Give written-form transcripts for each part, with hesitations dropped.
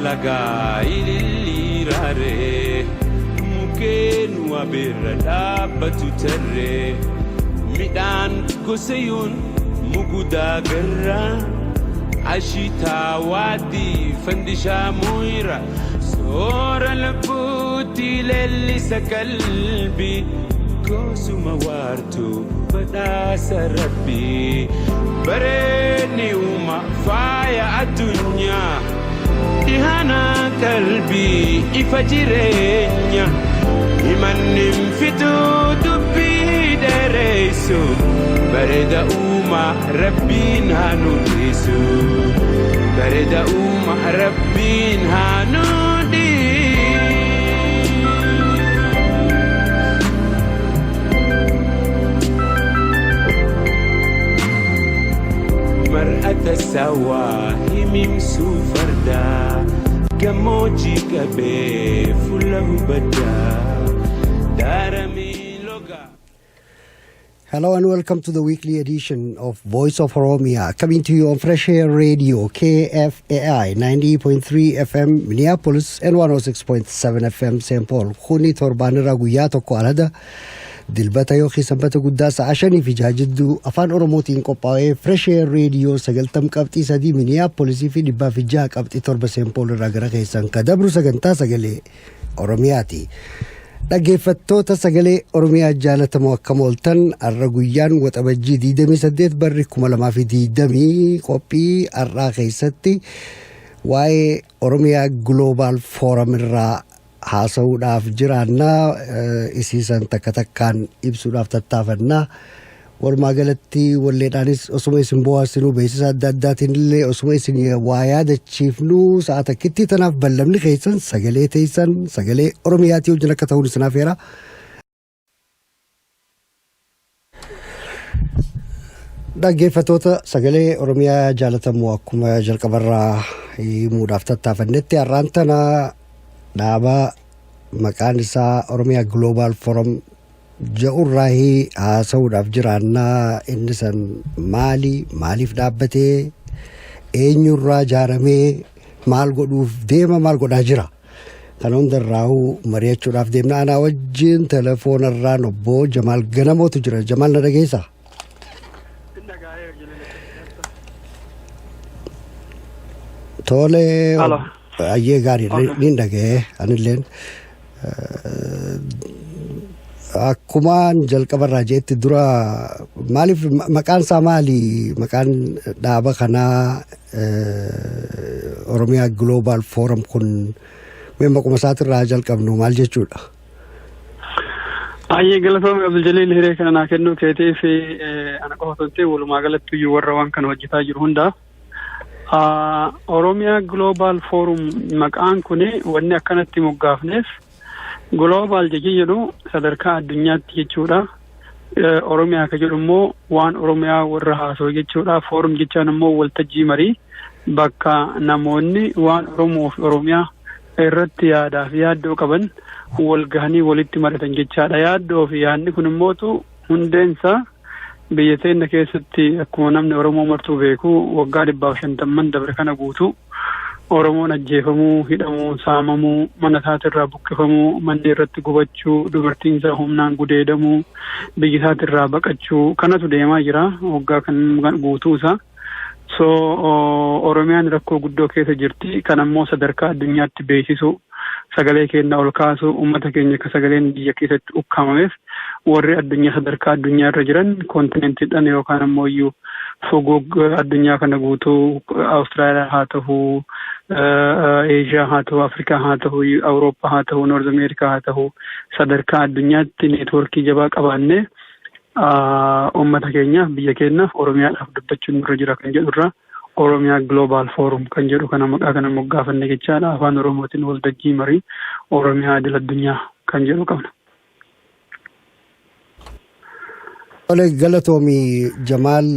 lagaa ililliiraaree mukkeen wabeerra dhaabbatu tarree midhaan gosayuun mugudaa garraa ashitaa waadii fandishaa muira soora labbuutti leellisa qalbii goosuma waartuu badhaasa rabbii bareedni uuma faaya addunyaa dhihana qalbii ifa jireenya himanni fituu dubbii dheeressu bareeda uuma rabbiin haa nuudhisu bareeda uuma rabbiin haa mar'ata sawaa himimsuu fardaa gammoojjii qabee fuula hubaddaa daaramii logaa. Hello and welcome to the weekly edition of Voice of Oromia, coming to you on Fresh Air Radio, KFAI 90.3 FM Minneapolis and 106.7 FM St. Paul. Khuni torbanira guyyaa tokko alada dilbata yookiin sanbata guddaa sa'a 5 fi jaajiddu afaan Oromootiin qophaa'ee Fresh Air Radio 90.3 Minneapolis fi 106.7 St. Paul irraa gara keessan kadabru sagantaa sagalee Oromiyaati. dhaggeeffattoota sagalee Oromiyaa jaalatamoo akkam ooltan har'a guyyaan waxabajjii 28 barri 2020 qophii har'aa keessatti waa'ee Oromiyaa Global Forum irraa haasa'uudhaaf jiraannaa isiisan takka takkaan ibsuudhaaf tattaafannaa walumaa galatti walleedhaanis osuma isin bohaarsinuu beeksisa adda addaatiin illee osuma isin waa yaadachiifnuu sa'a takkitti tanaaf ballamni keessan sagalee teessan sagalee Oromiyaatii wajjin akka ta'uun isinaaf heera. dhaggeeffattoota sagalee Oromiyaa jaalatamoo akkuma jalqabarraa himuudhaaf tattaafannetti har'aan tana dhaaba maqaan isaa Oromiyaa Global Forum ja'urraahi haasa'uudhaaf jiraannaa inni san maaliif dhaabbatee eenyurraa ijaaramee maal godhuuf deema maal godhaa jira kan hundarraa'u mari'achuudhaaf deemna anaa wajjin telefoonarraan obbo Jamaal Ganamootu jira. Jamaal na dhageessaa? Tole ayyee gaarii niin dhagee anilleen akkumaan jalqabarraa jeetti dura maaliif maqaan isaa maali maqaan dhaaba kanaa Oromiyaa Global Forum kun maquma isaatirraa jalqabnu maal jechuudha? Ayyee galatoomii Abdul Jaliil hiree kana naa kennuu keetii fi ana qofatootti walumaa galatti iyyuu warra waan kana hojjetaa jiru hundaa. Oromiyaa Global Forum maqaan kuni wanni akkanatti moggaafneef Global jedhu sadarkaa addunyaatti jechuudha. Oromiyaa ka jedhu immoo waan Oromiyaa warra haasoo jechuudha. Forum jechaan immoo waltajjii marii bakka namoonni waan Oromoo fi Oromiyaa irratti yaadaa fi yaaddoo qaban wal gahanii walitti maratan jechaadha. Yaaddoo fi yaadni kun immootu hundeensaa biyya teenya keessatti akkuma namni Oromoo martuu beeku waggaa 150 dabre kana guutuu Oromoon ajjeefamuu, hidhamuu, saamamuu, mana isaatirraa buqqifamuu, manni irratti gubachuu, dubartiin isaa humnaan gudeedamuu, biyya isaatirraa baqachuu kanatu deemaa jira waggaa kan guutuu isaa. So Oromiyaan rakkoo guddoo keessa jirti. Kan ammoo sadarkaa addunyaatti beeksisu sagalee keenya ol kaasu uummata keenya akka sagaleen biyya keessatti ukkaamameef warri addunyaa sadarkaa addunyaa irra jiran kontinentiidhaan yookaan ammoo iyyuu fagoo addunyaa kana guutuu Awustiraaliyaa haa ta'uu, Eeshiyaa haa ta'uu, Afrikaa haa ta'uu, Awurooppaa haa ta'uu, Noord Ameerikaa haa ta'uu sadarkaa addunyaatti neetwoorkii jabaa qabaannee uummata keenyaaf biyya keenyaaf Oromiyaadhaaf dubbachuun irra jira kan jedhurra Oromiyaa Global Forum kan jedhu kana maqaa kana moggaafanne jechaadha. Afaan Oromootiin waltajjii marii Oromiyaa idil addunyaa kan jedhu qabna. Galatoomii Jamaal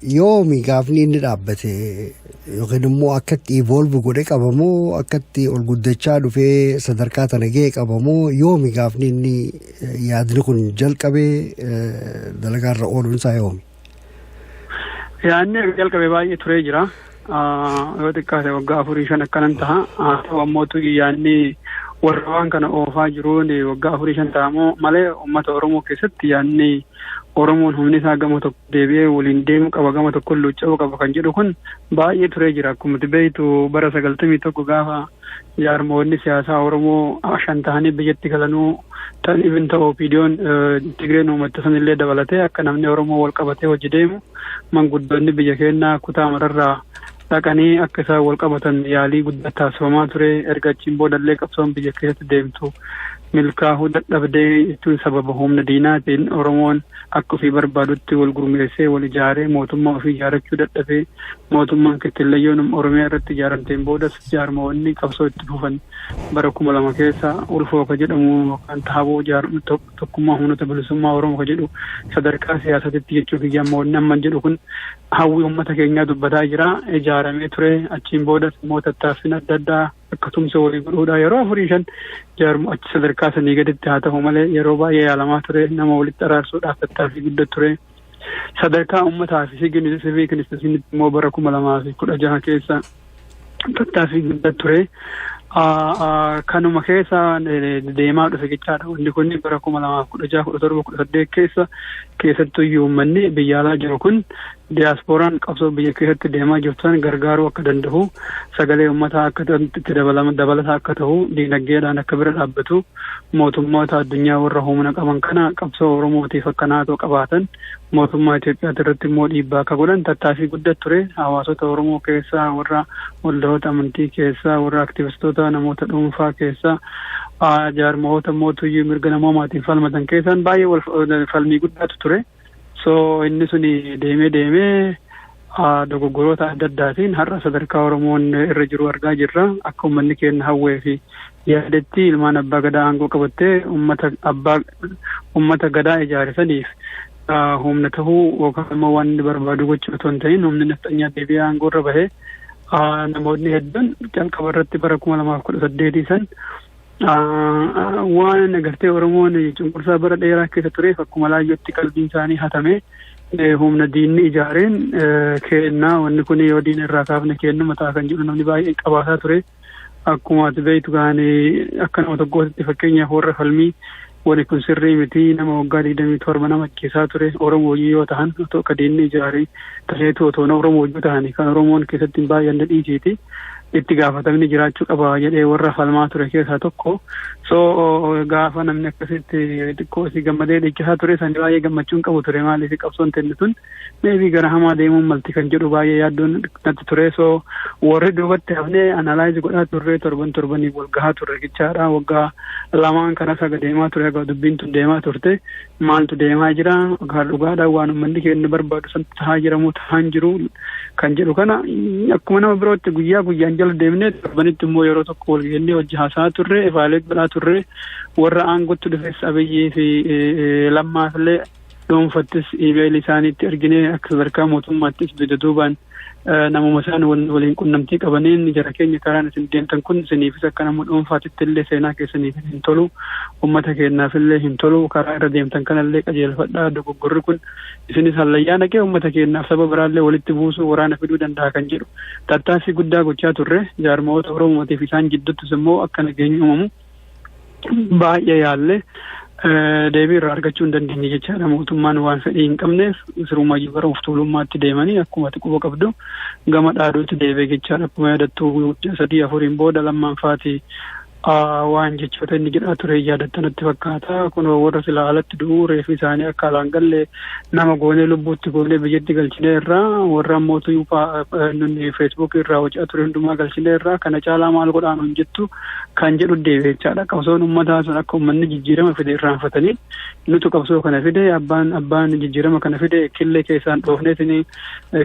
yoomi gaafni inni dhaabbate yookiin immoo akkatti evolve godhe qabamoo akkatti ol guddachaa dhufee sadarkaa tana ga'e qabamoo yoomi gaafni inni yaadni kun jalqabee dalagaarra ooluunsaa yoomi? Yaadni jalqabee baay'ee turee jira. yoo xiqqaate waggaa 4-5 akkanan ta'a. Haa ta'u ammootu yaadni warra waan kana oofaa jiruun waggaa 4-5 ta'amoo malee uummata Oromoo keessatti yaadni Oromoon humni isaa gama tokko deebi'ee waliin deemu qaba gama tokko luucca'uu qaba kan jedhu kun baay'ee turee jira. Akkuma beektu bara 91 gaafa jaarmoonni siyaasaa Oromoo 5 ta'anii biyyatti galanuu tan ibin ta'uu OPDO'n Tigreen uummata sanillee dabalatee akka namni Oromoo wal qabatee hojii deemu manguddoonni biyya keenyaa kutaa mararraa dhaqanii akka isaan wal qabatan yaalii guddaa taasifamaa ture. Erga achiin boodallee qabsoon biyya keessatti deemtu milkaa'uu dadhabdee jechuun sababa humna diinaatiin Oromoon akka ofii barbaadutti wal gurmeessee wal ijaaree mootummaa ofii ijaarachuu dadhabee mootummaan kittillayyoon Oromiyaa irratti ijaaramteen boodas jaarmoonni qabsoo itti fufan bara 2000 keessa ulfoo ka jedhamu yookaan taaboo tokkummaa humnoota bilisummaa Oromoo ka jedhu sadarkaa siyaasatitti jechuu kiyyaammoonni amman jedhu kun hawwii uummata keenyaa dubbataa jira. Ijaaramee ture achiin boodas immoo tattaaffin adda addaa akkasumsa walii godhuudha yeroo 4-5 jaarmu achi sadarkaa sanii gaditti haa ta'u malee yeroo baay'ee yaalamaa ture nama walitti araarsuudhaaf tattaaffii guddaa ture. Sadarkaa uummataa fi siviil kiristaanitti immoo bara 2016 keessa tattaaffii guddaa ture. Kanuma keessa deemaa dhufe jechaadha. Wanni kun bara 2016, 17, 18 keessattuu uummanni biyya alaa jiru kun diyaaspooraan qabsoo biyya keessatti deemaa jirtan gargaaruu akka danda'u sagalee uummataa akka itti dabalataa akka ta'u diinagdeedhaan akka bira dhaabbatu mootummoota addunyaa warra humna qaban kana qabsoo Oromootiif akka naatoo qabaatan mootummaa Itoophiyaatti irratti immoo dhiibbaa akka godhan tattaaffii guddaa ture. Hawaasota Oromoo keessaa warra waldoota amantii keessaa warra aktivistoota namoota dhuunfaa keessaa jaarmoota mootuyyuu mirga namoomaatiin falmatan keessaan baay'ee falmii guddaatu ture. So inni suni deemee dogoggoroota adda addaatiin har'a sadarkaa Oromoon irra jiru argaa jirra. Akka uummanni keenya hawwee fi yaadetti ilmaan abbaa gadaa aangoo qabattee uummata gadaa ijaarisaniif humna tahuu yookaan immoo waan inni barbaadu gochuu otoo hin ta'in humni nafxanyaa deebi'ee aangoo irra bahee namoonni hedduun calqaba irratti bara 2018 san waan agartee Oromoon cunqursaa bara dheeraa keessa tureef akkuma laayyootti qalbiin isaanii hatamee humna diinni ijaareen kennaa wanni kun yoo diin irraa kaafne kennu mataa kan jedhu namni baay'ee qabaataa ture. Akkuma ati beektu gaanii akka nama tokkootti fakkeenyaaf warra falmii wani kun sirrii miti nama waggaa 27 nama keessaa ture Oromoo yoo ta'an otoo akka diinni ijaaree ta'eetu otoo Oromoo yoo ta'an kan Oromoon keessatti baay'ee dhiitiiti. Itti gaafatamni jiraachuu qaba jedhee warra falmaa ture keessaa tokko. So gaafa namni akkasitti xiqqoo si gammadee dhiichisaa ture sanii baay'ee gammachuun qabu ture maaliif qabsoon tenni tun meebii gara hamaa deemuun malti kan jedhu baay'ee yaaddoon natti ture. So warri duubatti hafnee analaayiz godhaa turre torbanii wal gahaa turre jechaadha. Waggaa lamaan kanas aga deemaa ture aga dubbiin tun deemaa turte maaltu deemaa jira dhugaadhaan waan uummanni keenya barbaadu san tahaa jiramoo tahaan jiru kan jedhu kana akkuma nama birootti guyyaan jala deemnee torbanitti immoo yeroo tokko wal geenyee wajji haasaa turre ifaalee godhaa turre warra aangotti dhufes Abiyyii fi Lammaafillee dhuunfattis iimeelii isaaniitti arginee akka sadarkaa mootummaattis duubaan namuma isaan waliin qunnamtii qabaniin jara keenya karaan isin deemtan kun isiniifis akka nama dhuunfaatitti illee seenaa keessaniif hin tolu uummata keenyaafillee hin tolu karaa irra deemtan kanallee qajeelfadhaa dogoggorri kun isinis hallayyaa naqee uummata keenyaaf saba biraallee walitti buusuu waraana fiduu danda'a kan jedhu tattaaffii guddaa gochaa turre. Jaarmoota Oromootiif isaan jidduttis immoo akka nageenyi uumamu baay'ee yaallee deebii irraa argachuu hin dandeenye jechaadha. Mootummaan waan fedhii hin qabneef sirumayyuu gara of tuulummaatti deemanii akkuma quba qabdu gama dhaaduutti deebi'e jechaadha. Akkuma yaadattu 3-4 booda Lammaanfaati waan jechoota inni jedhaa ture yaadattanatti fakkaata. Kun warra silaa alatti du'uu reefi isaanii akka alaan galle nama goonee lubbuutti goonee biyyatti galchinee irraa warra mootuu nunni feesbuuk irraa hojjaa ture hundumaa galchinee irraa kana caalaa maal godhaan hojjettu kan jedhu deebi'e jechaadha. Qabsoon uummataa sun akka uummanni jijjiirama fide irraanfatanii nutu qabsoo kana fide abbaan jijjiirama kana fide killee keessaan dhoofneetiin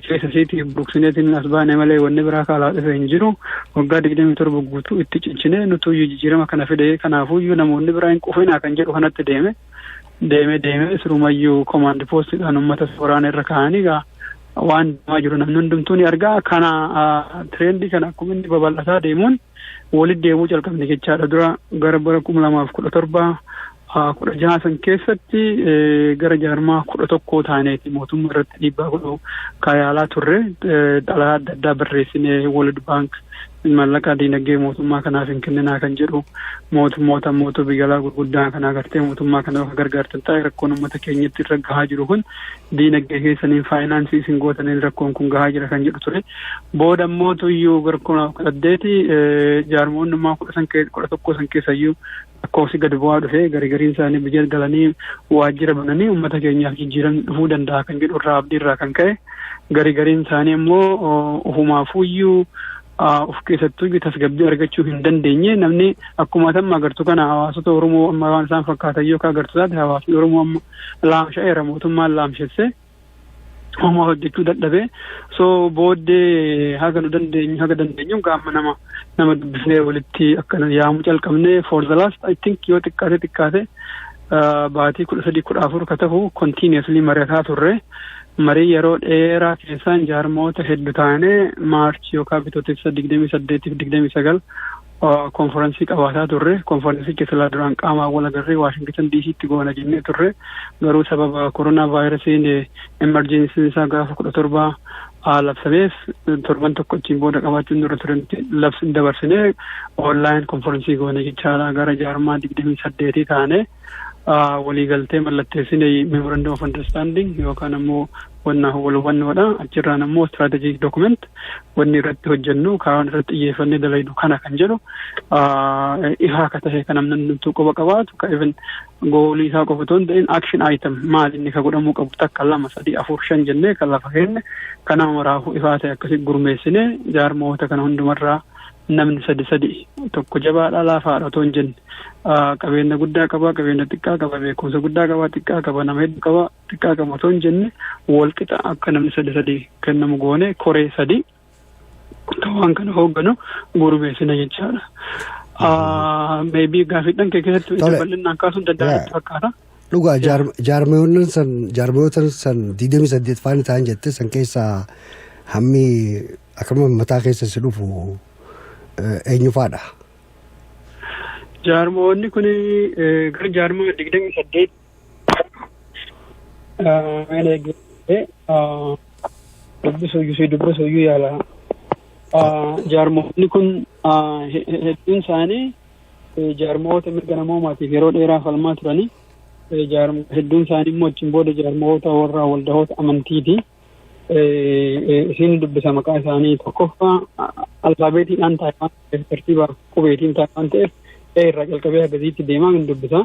keessa isiitiif buqsineetiin as baane malee wanni biraa kaalaa dhufe hin jiru. Waggaa 27 guutuu itti cincinee nutu jijjiirama kana fide kanaafuyyuu namoonni biraa hin qufinaa kan jedhu kanatti deeme sirumayyuu komaandi poostiidhaan uummata waraana irra kaa'anii waan deemaa jiru namni hundumtuu ni argaa. Kana tireendii kana akkuma inni babal'ataa deemuun walitti deemuu calqabne jechaadha. Dura gara bara 2017 kudha jaha san keessatti gara jaarmaa 11 taaneeti mootummaa irratti dhiibbaa godhu kaayaalaa turre dhalaa adda addaa barreessinee World Bank mallaqa diinagdee mootummaa kanaaf hin kenninaa kan jedhu mootummoota biyya gurguddaa kana agartee mootummaa kana gargaartan ta'e rakkoon uummata keenyatti irra gahaa jiru kun diinagdee keessaniin faayinaansii isin gootaniin rakkoon kun gahaa jira kan jedhu ture. Booda immoo tuyyuu gara 18 jaarmoonnummaa 11 san keessayyuu akkoosi gad bu'aa dhufe gariin isaanii biyya galanii waajjira bananii uummata keenyaaf jijjiiran dhufuu danda'a kan jedhu irraa abdii irraa kan ka'e gariin isaanii immoo ofumaafuyyuu of keessattuu tasgabbii argachuu hin dandeenye namni akkuma tamma agartu kana hawaasota Oromoo amma waan isaan fakkaatan yookaan agartu taate hawaasni Oromoo amma laamsha'eera mootummaan laamshesse amma hojjechuu dadhabee so booddee haga dandeenyu gaama nama dubbisnee walitti akkana yaamu calqabnee for the last I think yoo xiqqaate baatii 13-14 ka ta'u continuously mari'ataa turre. Marii yeroo dheeraa keessaan jaarmoota hedduu taanee maarchi yookaan bitootessa 28-29 konferensii qabaataa turre. Konferensii keessa duraan qaamaa wal agarree Waashingtan DC'tti goona jennee turre. Garuu sababa koronaa vaayirasiin emergensiin isaa gaafa 17 labsameef torban tokko achiin booda qabaachuun dura turetti labsi dabarsinee online konferensii goona jechaadha gara jaarmaa 28 taanee. Waliigaltee mallatteessine memorandum of understanding yookaan ammoo walhubannoodha achirraan ammoo strategic document wanni irratti hojjennu kaawwan irratti xiyyeeffannee dalaynu kana kan jedhu ihaa ka tahe kan namni quba qabaatu ka even goolii isaa qofa otoo hin ta'in action item maal inni ka godhamuu qabu takka 2 3 4 5 jennee kan lafa kenne kana maraafu ifaa ta'e akkasitti gurmeessine jaarmoota kana hundumarraa namni sadi tokko jabaadha laafaadha otoo hin jenne qabeenya guddaa qaba qabeenya xiqqaa qaba beekumsa guddaa qaba xiqqaa qaba nama hedduu qaba xiqqaa qaba otoo hin jenne walqixa akka namni sadi kennamu goone koree 3 waan kana hoogganu gurmeessina jechaadha. Maybe gaaffiidhaan kee keessatti bal'inaan kaasuun danda'aatti fakkaata. Dhugaa jaarmoota san 28 faana ta'an jette san keessaa hammi akkama mataa keessa si dhufu eenyu faadha? Jaarmoonni kun gara jaarmaa 28 dubbisuyyuu yaala. Jaarmoonni kun hedduun isaanii jaarmoota mirga namoomaatiif yeroo dheeraa falmaa turanii hedduun isaanii immoo achiin booda jaarmoota warra waldahoota amantiiti. Isin dubbisa maqaa isaanii tokkoffaa alfaabeetiidhaan taa'ee tartiiba qubeetiin taa'an ta'eef irraa calqabee agasiitti deemaa hin dubbisa.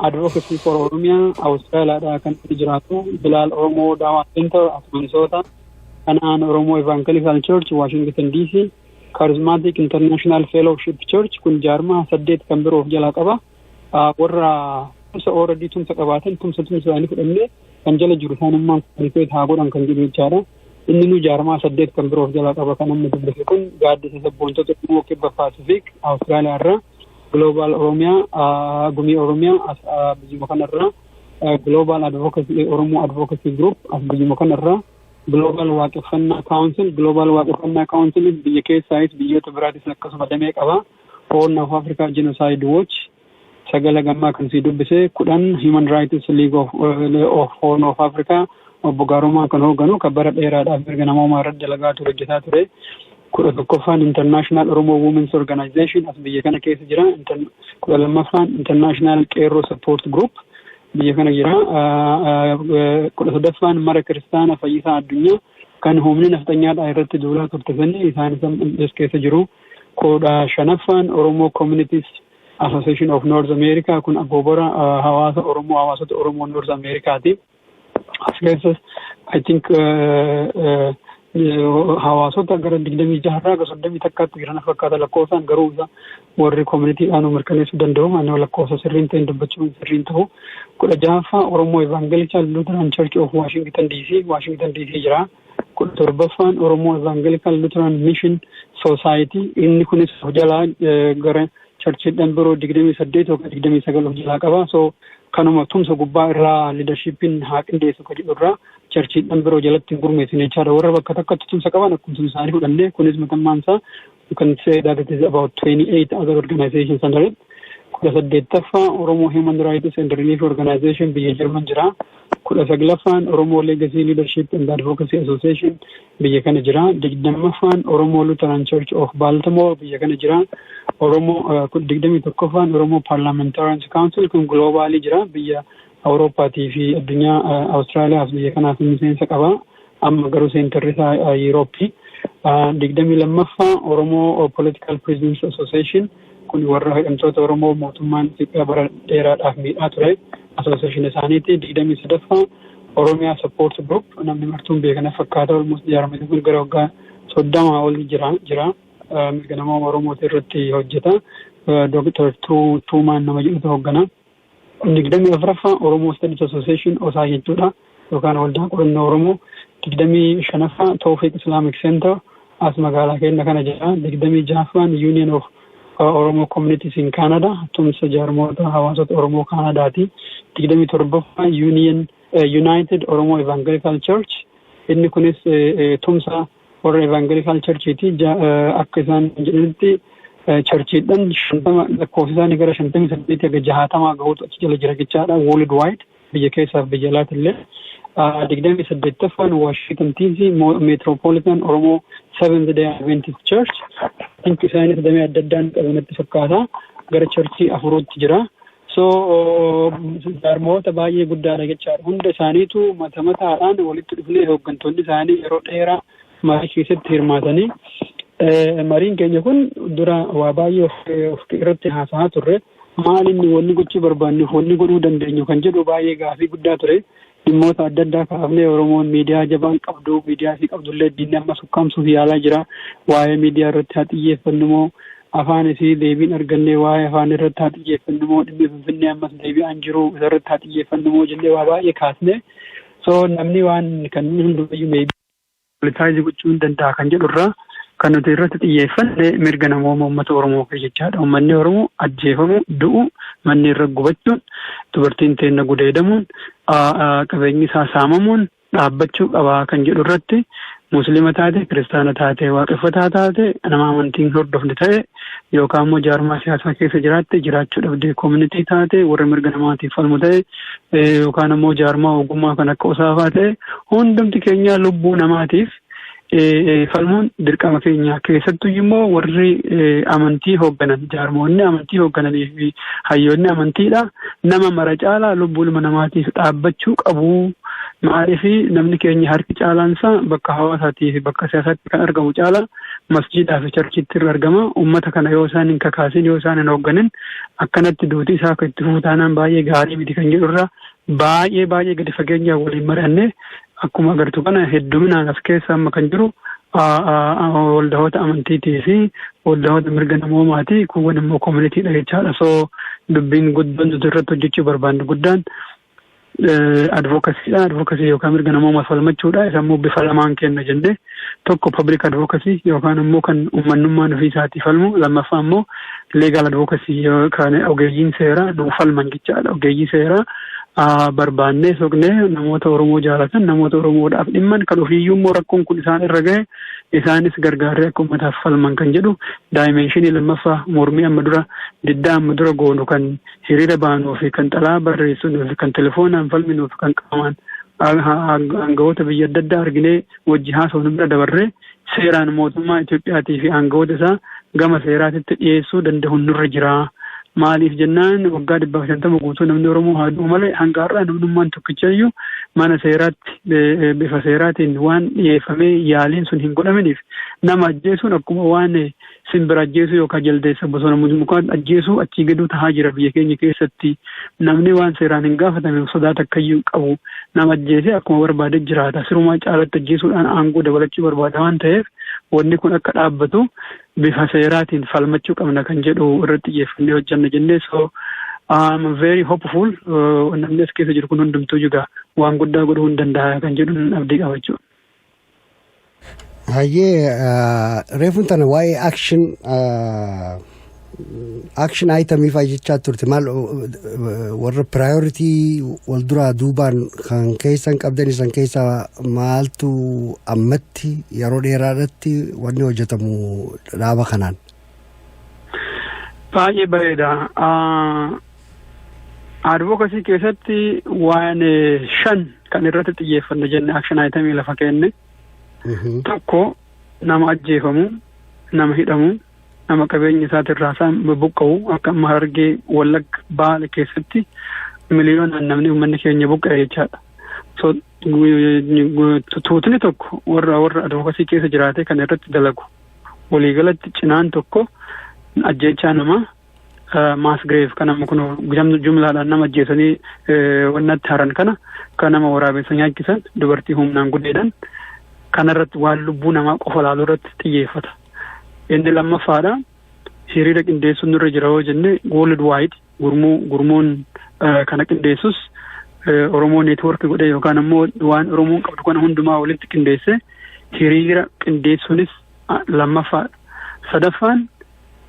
Advocacy for Oromiyaa Awustiraaliyaadhaa kan jiraatu Bilaal Oromoo Daawaa Center as Minnesota. Kanaan Oromoo Evangelical Church Washington DC. Charismatic International Fellowship Church kun jaarmaa 8 kan biroof jalaa qaba. Warra tumsa already tumsa qabaatan tumsa isaanii fudhannee kan jala jiru isaanummaan kunis haa godhan kan jiru jechaadha. Inni nu jaarmaa 8 kan biroof jalaa qaba kan amma dubbise kun gaaddisa sabboontota dhimmoo kibba Pacific Awustiraaliyaa irraa Global Oromiyaa Gumii Oromiyaa biyyuma kanarraa Global Advocacy Oromoo Advocacy Group as biyyuma kanarraa Global Waaqeffannaa Council biyya keessaayis biyyoota biraatis akkasuma damee qaba. Horn of Africa Genocide Watch sagala gammaa kan si dubbise 10 Human Rights League of Horn of Africa obbo Gaarumaa kan hoogganu kabbara dheeraadhaaf mirga namoomaa irratti dalagaa ture hojjetaa ture. 11ffaan International Oromo Women's Organization as biyya kana keessa jira. 12ffaan International Qeerroo Support Group biyya kana jira. 13ffaan Mara Kiristaana Fayyisaa Addunyaa kan humni nafxanyaadhaa irratti duulaa turtesanii isaanis keessa jiru. 15ffaan Oromo Communities Association of North America kun agoobora hawaasota Oromoo North Americaati. As keessas I think hawaasota gara 26 irraa gara 30 takkaatti jiran fakkaata lakkoofsaan garuu isa warri communityidhaan mirkaneessuu danda'u anoo lakkoofsa sirriin ta'in dubbachuun sirriin ta'u. 16ffaa Oromoo Evangelical Lutheran Church of Washington DC jira. 17ffaan Oromoo Evangelical Lutheran Mission Society inni kunis jalaa gara churchidhaan biroo 28 yookaan 29 of jalaa qaba. So kanuma tumsa gubbaa irraa leadershipin haa qindeessu kan jedhu irraa churchidhaan biroo jalatti gurmeessine jechaadha. Warra bakka takkatti tumsa qaban akkuma isaanii fudhannee kunis matammaan isaa you can say that it is about 28 other organizations under it. saddeettaffaa Oromoo Human Rights and Relief Organization biyya Jarman jira. 19ffaan Oromoo Legacy Leadership and Advocacy Association biyya kana jira. 20ffaan Oromoo Lutheran Church of Baltimore biyya kana jira. Oromoo 21ffaan Oromoo Parliamentarians Council kun globally jira biyya Awurooppaatii fi addunyaa Awustiraaliyaaf biyya kanaaf miseensa qaba. Amma garuu seentarri isaa Yuurooppii. 22ffaa Oromoo Political Prisoners Association kun warra hidhamtoota Oromoo mootummaan Itoophiyaa bara dheeraadhaaf miidhaa ture association isaaniiti. 23ffaa Oromiyaa Support Group namni martuun beekana fakkaata almost ijaaramee kun gara waggaa 30 ol jira mirga namoota Oromooti irratti hojjeta. Dr. Tuumaan nama jedhutu hooggana. 24ffaa Oromoo Studies Association osaa jechuudha yookaan waldaa qorannoo Oromoo. 25ffaa Tawfiq Islamic Center as magaalaa keenya kana jira. 26ffaan Union of Oromo Communities in Canada tumsa jaarmoota hawaasota Oromoo Canadaati. 27ffaa United Oromo Evangelical Church inni kunis tumsa warra Evangelical Churchiti akka isaan jedhanitti churchiidhaan 50 lakkoofsa isaanii gara 58 hanga 60 gahuutu achi jala jira jechaadha worldwide biyya keessaaf biyya alaatillee. 28ffaan Washington DC Metropolitan Oromo Seventh Day Adventist Church inki isaanis damee adda addaan qabanatti fakkaata gara churchii afuruutti jira. So jaarmoota baay'ee guddaadha jechaadha. Hunda isaaniitu mataadhaan walitti dhufnee hooggantoonni isaanii yeroo dheeraa marii keessatti hirmaatanii mariin keenya kun dura waa baay'ee of irratti haasa'aa turre maal inni wanni gochuu barbaannuuf wanni godhuu dandeenyu kan jedhu baay'ee gaafii guddaa ture. Dhimmoota adda addaa kaafnee Oromoon miidiyaa jabaan qabdu miidiyaa fi qabdullee diinni amma sukkaamsuuf yaalaa jira. Waa'ee miidiyaa irratti haa xiyyeeffannu moo afaan isii deebiin argannee waa'ee afaan irratti haa xiyyeeffannu moo dhimmi Finfinnee ammas deebi'aan jiru isarratti haa xiyyeeffannu moo jennee waa baay'ee kaasne. So namni waan kan hundumayyuu meebii politisaayizii gochuu hin danda'a kan jedhurraa kan nuti irratti xiyyeeffanne mirga namoota uummata Oromoo jechaadha. Uummanni Oromoo ajjeefamu du'u manni irra gubachuun dubartiin teenna gudeedamuun qabeenyi isaa saamamuun dhaabbachuu qabaa kan jedhu irratti Musliima taate kiristaana taate waaqeffataa taate nama amantiin hordofne ta'e yookaan immoo jaarmaa siyaasaa keessa jiraatte jiraachuu dhabdee koomunitii taate warra mirga namaatiif falmu ta'e yookaan immoo jaarmaa ogummaa kan akka osaafaa ta'e hundumti keenya lubbuu namaatiif falmuun dirqama keenya keessattuu immoo warri amantii hoogganan jaarmoonni amantii hooggananii fi hayyoonni amantiidha nama mara caalaa lubbuu ilma namaatiif dhaabbachuu qabu. Maaliif namni keenya harki caalaansaa bakka hawaasaatii fi bakka siyaasaatti kan argamu caala masjiidaa fi charchiitti irra argama. Uummata kana yoo isaan hin kakaasin yoo isaan hin hoogganin akkanatti duutii isaa akka itti fuutaanaan baay'ee gaarii miti kan jedhurra baay'ee gadi fageenyaan waliin mari'annee akkuma agartu kana hedduminaan as keessa amma kan jiru waldahoota amantiitii fi waldahoota mirga namoomaati kuuwwan immoo koominitiidha jechaadha. So dubbiin guddoon nuti irratti hojjechuu barbaannu guddaan advocacyidha. Advocacy yookaan mirga namoomaa falmachuudha. Isa immoo bifa lamaan kenna jennee tokko public advocacy yookaan immoo kan uummanummaan ofii isaatii falmu lammaffaa immoo legal advocacy yookaan ogeeyyiin seeraa nuu falman jechaadha. Ogeeyyii seeraa barbaannee soqnee namoota Oromoo jaalatan namoota Oromoodhaaf dhimman kan ofiiyyuu immoo rakkoon kun isaan irra gahe isaanis gargaaree akka uummataaf falman kan jedhu daayimeenshinii lammaffaa mormii amma dura diddaa amma dura goonu kan hiriira baanuu fi kan xalaa barreessinuu fi kan telefoonaan falminuu fi kan qaamaan aangawoota biyya adda addaa arginee wajji haasofnu bira dabarree seeraan mootummaa Itoophiyaatii fi aangawoota isaa gama seeraatitti dhiyeessuu danda'u nurra jira. Maaliif jennaan waggaa 150 guutuu namni Oromoo haa du'u malee hanga har'aa namnummaan tokkichayyuu mana seeraatti bifa seeraatiin waan dhiyeeffamee yaaliin sun hin godhaminiif nama ajjeesuun akkuma waan simbira ajjeesuu yookaan jaldeessa bosona mukaan ajjeesuu achii gaduu tahaa jira biyya keenya keessatti. Namni waan seeraan hin gaafatame sodaata akkayyuu qabu nama ajjeesee akkuma barbaade jiraata. Sirumaa caalatti ajjeesuudhaan aangoo dabalachuu barbaada waan ta'eef wanni kun akka dhaabbatu bifa seeraatiin falmachuu qabna kan jedhu irratti xiyyeeffannee hojjanna jennee. So I'm very hopeful namni as keessa jiru kun hundumtuu jigaa waan guddaa godhuu hin danda'a kan jedhu abdii qaba jechuudha. Hayyee reefuun tana waa'ee action itemii fa'aa jechaa turte maal warra priority wal duraa duubaan kan keessan qabdan isan keessaa maaltu ammatti yeroo dheeraadhaatti wanni hojjetamu dhaaba kanaan? Baay'ee bareeda. Advocacy keessatti waan 5 kan irratti xiyyeeffanne jenne action itemii lafa kenne. Tokko nama ajjeefamu, nama hidhamu, nama qabeenya isaatirraa buqqa'u akka Harargee Wallagga Baale keessatti miliyoonaan namni uummanni keenya buqqa'e jechaadha. So tuutni tokko warra advocacy keessa jiraate kan irratti dalagu. Waliigalatti cinaan tokko ajjeechaa namaa mass grave kan amma kun jumlaadhaan nama ajjeesanii wannatti haran kana kan nama waraabessa nyaachisan dubartii humnaan gudeedan kanarratti waan lubbuu namaa qofa laaluu irratti xiyyeeffata. Inni lammaffaadha hiriira qindeessuun nurra jira yoo jenne world wide gurmuun kana qindeessus Oromoo network godhe yookaan ammoo waan Oromoon qabdu kana hundumaa walitti qindeesse hiriira qindeessuunis lammaffaadha. Sadaffaan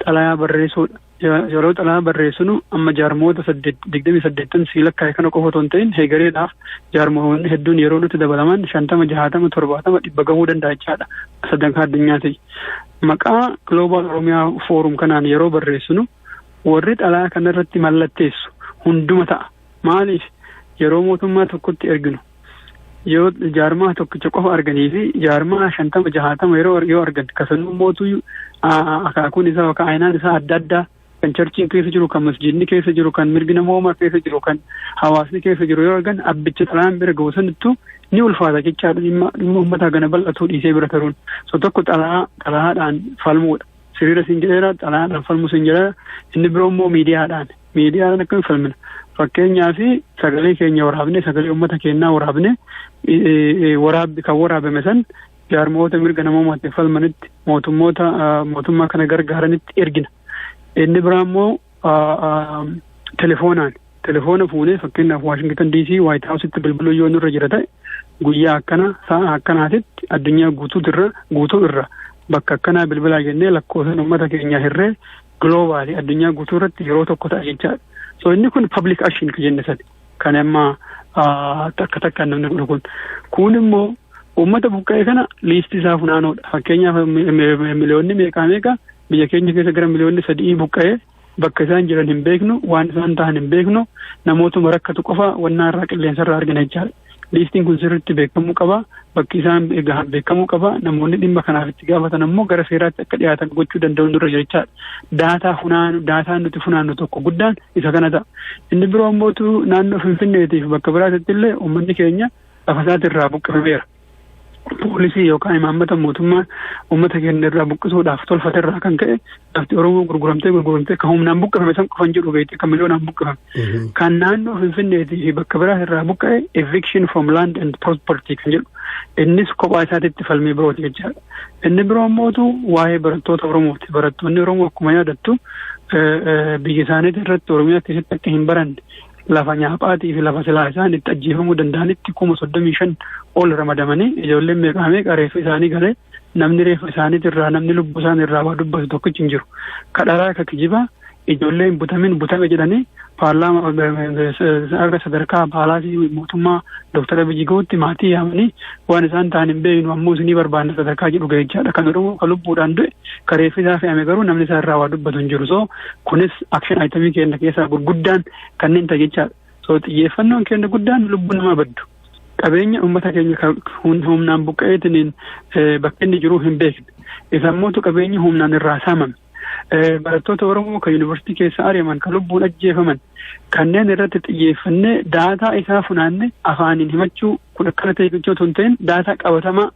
xalayaa barreessuudha. Yeroo xalayaa barreessinu amma jaarmoota 28 siilakkaa'e kana qofa otoo hin ta'in heegareedhaaf jaarmoonni hedduun yeroo nuti dabalaman 50, 60, 70 dhibba gahuu danda'a jechaadha sadarkaa addunyaati. Maqaa Global Oromiyaa Forum kanaan yeroo barreessinu warri xalayaa kanarratti mallatteessu hunduma ta'a. Maaliif yeroo mootummaa tokkotti erginu yoo jaarmaa tokkicha qofa arganii fi jaarmaa 50, 60 yoo argan kasanuu mootuu akaakuun isaa yookaan aynaan isaa adda addaa kan charchiin keessa jiru, kan masjidni keessa jiru, kan mirgi namoomaa keessa jiru, kan hawaasni keessa jiru yoo argan abbicha xalayaan bira ga'u sanattuu ni ulfaata jechaadha dhimma uummataa gana bal'atuu dhiisee bira taruun. So tokko xalayaadhaan falmuudha. Siriira siin jedheera xalayaadhaan falmu siin jedheera. Inni biroo immoo miidiyaadhaan akkamiin falmina. Fakkeenyaa fi sagalee keenya waraabne sagalee uummata keenyaa waraabne kan waraabame san jaarmoota mirga namoomaatti falmanitti mootummaa kana gargaaranitti ergina. Inni biraa immoo telefoona fuunee fakkeenyaaf Washington DC White House'itti bilbiluu yoo nurra jira ta'e guyyaa akkana sa'a akkanaatitti addunyaa guutuu irra bakka akkanaa bilbilaa jennee lakkoofsa uummata keenyaa hirree globally addunyaa guutuu irratti yeroo tokko ta'a jechaadha. So inni kun public action kan jenne sadi kan amma takka namni godhu kun immoo uummata buqqa'e kana liistii isaa funaanoodha. Fakkeenyaaf miliyoonni meeqa biyya keenya keessa gara miliyoonni 3 buqqa'ee bakka isaan jiran hin beeknu, waan isaan ta'an hin beeknu, namootuma rakkatu qofa wannaa irraa qilleensa irraa argina jechaadha. Liistiin kun sirriitti beekamuu qaba, bakki isaan gahan beekamuu qaba, namoonni dhimma kanaaf itti gaafatan ammoo gara seeraatti akka dhiyaatan gochuu danda'u nurra jira jechaadha. Daataan nuti funaannu tokko guddaan isa kana ta'a. Inni biroo ammoo naannoo Finfinneetiif bakka biraatitti illee uummanni keenya lafa isaatirraa buqqifameera. Poolisii yookaan imaammata mootummaa uummata keenya irraa buqqisuudhaaf tolfate irraa kan ka'e lafti Oromoo gurguramtee kan humnaan buqqifame san qofan jedhu beekte kan miliyoonaan buqqifame. Kan naannoo Finfinneetii fi bakka biraa irraa buqqa'e eviction from land and property kan jedhu. Innis kophaa isaatitti falmii birooti jechaadha. Inni biroo ammootu waa'ee barattoota Oromooti. Barattoonni Oromoo akkuma yaadattu biyya isaaniitti irratti Oromiyaa keessatti akka hin baranne lafa nyaaphaatii fi lafa silaa isaan itti ajjeefamuu danda'anitti 35,000 ol ramadamanii ijoolleen meeqa reeffa isaanii galee namni reeffa isaaniitirraa namni lubbuu isaan irraa waa dubbatu tokkichi hin jiru. Kadharaa akka kijibaa ijoolleen butame jedhanii paarlaamaa sadarkaa paalaasii mootummaa Dr. Abiyyi Gahuutti maatii yaamanii waan isaan ta'an hin beeknu ammoo isinii barbaanna sadarkaa jedhu gahechaadha. Kan Oromoo kan lubbuudhaan du'e kan reeffi isaa fe'ame garuu namni isaa irraa waa dubbatu hin jiru. So kunis action itemii keenya keessaa gurguddaan kanneen ta'a jechaadha. So xiyyeeffannoon keenya guddaan lubbuu namaa baddu. Qabeenya uummata keenya humnaan buqqa'eetiin bakka inni jiru hin beekne. Isammootu qabeenya humnaan irraa saamame. Barattoota Oromoo kan yuunivarsiitii keessa ari'aman kan lubbuun ajjeefaman kanneen irratti xiyyeeffannee daataa isaa funaanne afaaniin himachuu kun akkana ta'e jechuu osoo hin ta'in daataa qabatamaa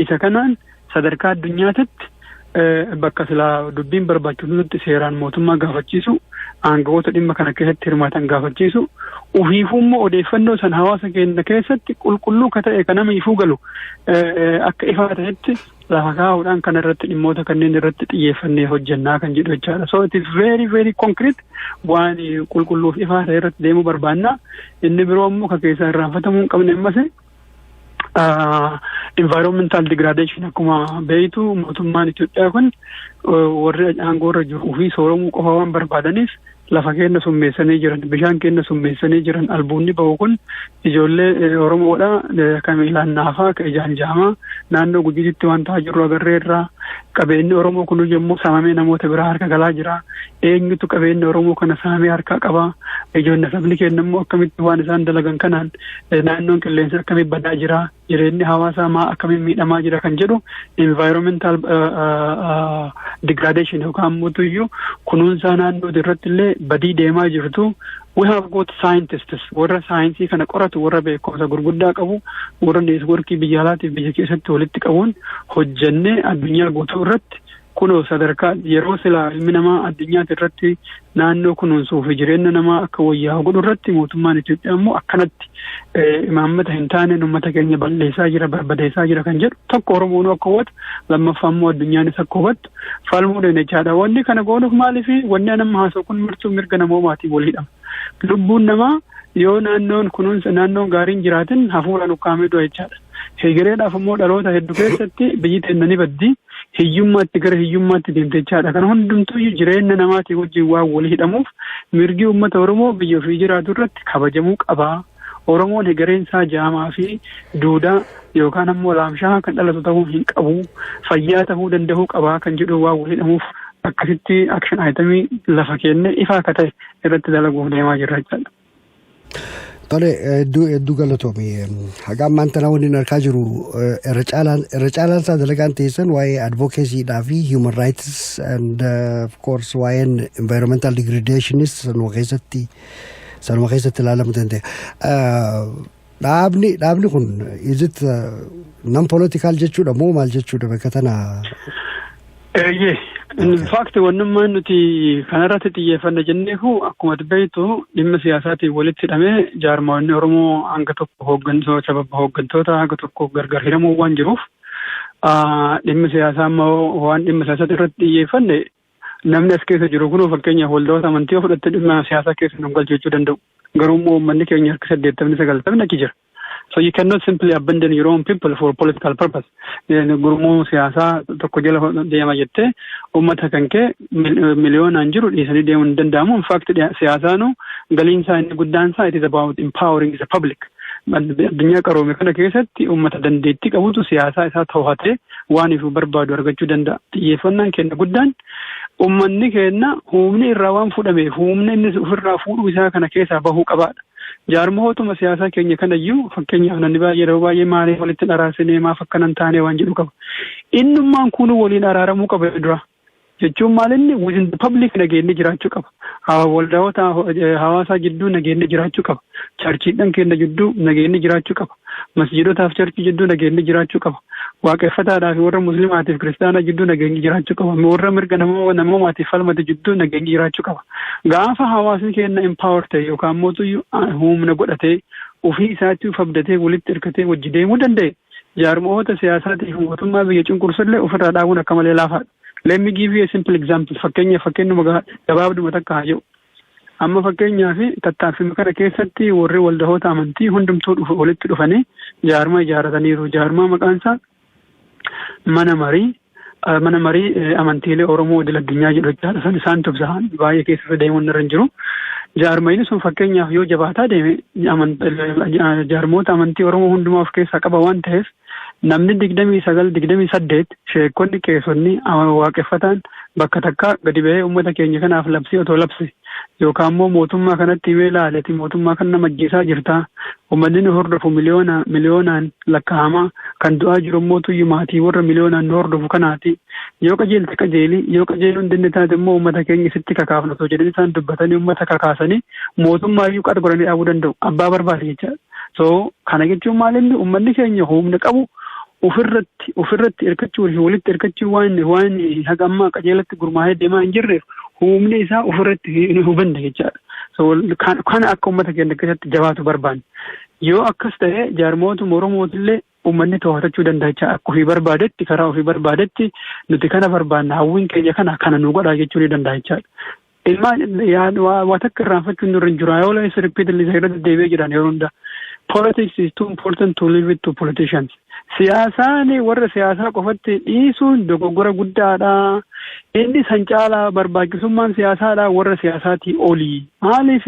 isa kanaan sadarkaa addunyaatitti bakka silaa dubbiin barbaachisu seeraan mootummaa gaafachiisu aangawoota dhimma kana keessatti hirmaatan gaafachiisu ufiifummoo odeeffannoo san hawaasa keenya keessatti qulqulluu ka ta'e kan nama ifuu galu akka ifaa ta'etti lafa kaa'uudhaan kan irratti dhimmoota kanneen irratti xiyyeeffannee hojjennaa kan jedhu jechaadha. So it is very very concrete waan qulqulluuf ifaa ta'e irratti deemuu barbaanna. Inni biroo immoo ka keessaa irraanfatamuu hin qabne ammas environmental degradation akkuma beeytu mootummaan Itoophiyaa kun warri aangoo irra jiru ofii sooromuu qofa waan barbaadaniif lafa keenya summeessanii jiran bishaan keenya summeessanii jiran albuunni ba'u kun ijoollee Oromoodha kan miilaan naafaa kan ijaan jaamaa naannoo Gujiitti waan ta'aa jiru agarreerraa qabeenyi Oromoo kun yommuu saamamee namoota biraa harka galaa jira eenyutu qabeenyi Oromoo kana saamee harkaa qaba ijoollee sabni keenya immoo akkamitti waan isaan dalagan kanaan naannoon qilleensa akkamitti badaa jira jireenyi hawaasaa maa akkamitti miidhamaa jira kan jedhu environmental degradation yookaan mootuyyuu kunuunsaa naannoo irratti illee badii deemaa jirtu. We have got scientists warra saayinsii kana qoratu warra beekumsa gurguddaa qabu warra neetwoorkii biyya alaatiif biyya keessatti walitti qabuun hojjennee addunyaa guutuu irratti kunoo sadarkaa yeroo silaa ilmi namaa addunyaati irratti naannoo kunuunsuu fi jireenya namaa akka wayyaa godhu irratti mootummaan Itoophiyaa immoo akkanatti imaammata hin taane uummata keenya balleessaa jira barbadeessaa jira kan jedhu tokko Oromoon akka hubatu lammaffaa immoo addunyaanis akka hubatu falmuudhaan jechaadha wanni kana goonuuf maaliifi wanni nama haasa'u kun martuu mirga namoomaatiin waliidhama. Lubbuun namaa yoo naannoon kunuunsa naannoon gaariin jiraatin hafuuraan ukkaamee du'a jechaadha. Heegireedhaaf immoo dhaloota hedduu keessatti biyyi teenya ni baddi hiyyummaatti gara hiyyummaatti deemte jechaadha. Kana hundumtuu jireenya namaatii wajjin waan walii hidhamuuf mirgi uummata Oromoo biyya ofii jiraatu irratti kabajamuu qaba. Oromoon hegereen isaa jaamaa fi duudaa yookaan ammoo laamshaa kan dhalatu ta'uu hin qabu. Fayyaa ta'uu danda'uu qaba kan jedhu waan walii hidhamuuf akkasitti action itemii lafa kenne ifaa akka ta'e irratti dalaguuf deemaa jirra jechaadha. Tole hedduu galatoomii hagaan maanta namoonni harkaa jiru irra caalaan isaa dalagaan teessan waa'ee advocacyidhaa fi human rights and of course waa'een environmental degradationis sanuma keessatti ilaalamu danda'a. Dhaabni kun is it non political jechuudha moo maal jechuudha bakka tana? In fact wannummaan nuti kanarratti xiyyeeffanna jenneefu akkuma beektu dhimma siyaasaatiin walitti hidhamee jaarmaawwanni Oromoo hanga tokko hooggantoota hanga tokko gargar hidhamuu waan jiruuf dhimma siyaasaa immoo waan dhimma siyaasaa irratti xiyyeeffanne namni as keessa jiru kun fakkeenyaaf waldoota amantii fudhatte dhimma siyaasaa keessa nu galchuu danda'u. Garuu immoo uummanni keenya harka 80-90 achi jira. So you cannot simply abandon your own people for political purpose. Gurmuu siyaasaa tokko jala deema jettee uummata kan kee miliyoonaan jiru dhiisanii deemuu hin danda'amu. In fact siyaasaanu galiin isaa inni guddaan isaa it is about empowering the public. Addunyaa qaroome kana keessatti uummata dandeettii qabutu siyaasaa isaa to'atee waan ifuu barbaadu argachuu danda'a. Xiyyeeffannaan keenya guddaan uummanni keenya humni irraa waan fudhameef humni inni ofirraa fuudhuu isaa kana keessaa bahuu qabaadha. Jaarmootuma siyaasaa keenya kanayyuu fakkeenyaaf namni baay'ee maaliif walitti dharaarsinee maaf akkanan taanee waan jedhu qaba. Innummaan kun waliin araaramuu qaba dura. Jechuun maalinni within the public nageenyi jiraachuu qaba. Waldaawota hawaasaa jidduu nageenyi jiraachuu qaba. Charchiidhaan keenya jidduu nageenyi jiraachuu qaba. Masjiidotaaf charchii jidduu nageenyi jiraachuu qaba. Waaqeffataadhaa fi warra musliimaatiif kiristaanaa jidduu nageenyi jiraachuu qaba. Warra mirga namoomaatiif falmate jidduu nageenyi jiraachuu qaba. Gaafa hawaasni keenya empower ta'e yookaan mootuyyuu humna godhatee ofii isaatti abdatee walitti hirkatee wajji deemuu danda'e. Jaarmoota siyaasaatiif mootummaa biyya cunqursullee ofirraa dhaabuun akka malee laafaadha. Let me give you a simple example. Fakkeenyuma gabaabduma takka haa jedhu. Amma fakkeenyaaf tattaaffii kana keessatti warri waldahoota amantii hundumtuu walitti dhufanii jaarmaa ijaarataniiru. Jaarmaa maqaan isaa mana marii amantiilee Oromoo idil addunyaa jedhu jechaadha. Isaan tubsa'an baay'ee keessa deemuun irra hin jiru. Jaarmayni sun fakkeenyaaf yoo jabaataa deeme jaarmoota amantii Oromoo hundumaa of keessaa qaba waan ta'eef namni 29-28 sheekonni qeessonni waaqeffataan bakka takka gadi ba'ee uummata keenya kanaaf labsii otoo labse yookaan immoo mootummaa kanatti himee ilaaleeti mootummaa kan nama ajjeesaa jirtaa uummanni nu hordofu miliyoonaan lakkaa'amaa kan du'aa jiru mootuyyuu maatii warra miliyoonaan nu hordofu kanaati yoo qajeelte qajeeli yoo qajeeluu hin dandeenye taate immoo uummata keenya sitti kakaafna osoo jedhanii isaan dubbatanii uummata kakaasanii mootummaayyuu qarqaranii dhaabuu danda'u abbaa barbaade jechaadha. So kana jechuun maalinni uummanni keenya humna qabu ofirratti hirkachuu fi walitti hirkachuu waan haga ammaa qajeelatti gurmaa'ee deemaa hin jirreef humni isaa ofirratti hin hubanne jechaadha. So kana akka uummata keenya keessatti jabaatu barbaanne. Yoo akkas ta'e jaarmootuma Oromootillee uummanni to'atachuu danda'a jecha akka ofii barbaadetti karaa ofii barbaadetti nuti kana barbaanna hawwiin keenya kana nu godhaa jechuu ni danda'a jechaadha. Ilmaan waa takka irraanfachuun nurra hin jiru. I always repeatedly irratti deebi'ee jiran yeroo hundaa. Politics is too important to leave it to politicians. Siyaasaan warra siyaasaa qofatti dhiisuun dogoggora guddaadha. Inni san caalaa barbaachisummaan siyaasaadha warra siyaasaatii olii. Maaliif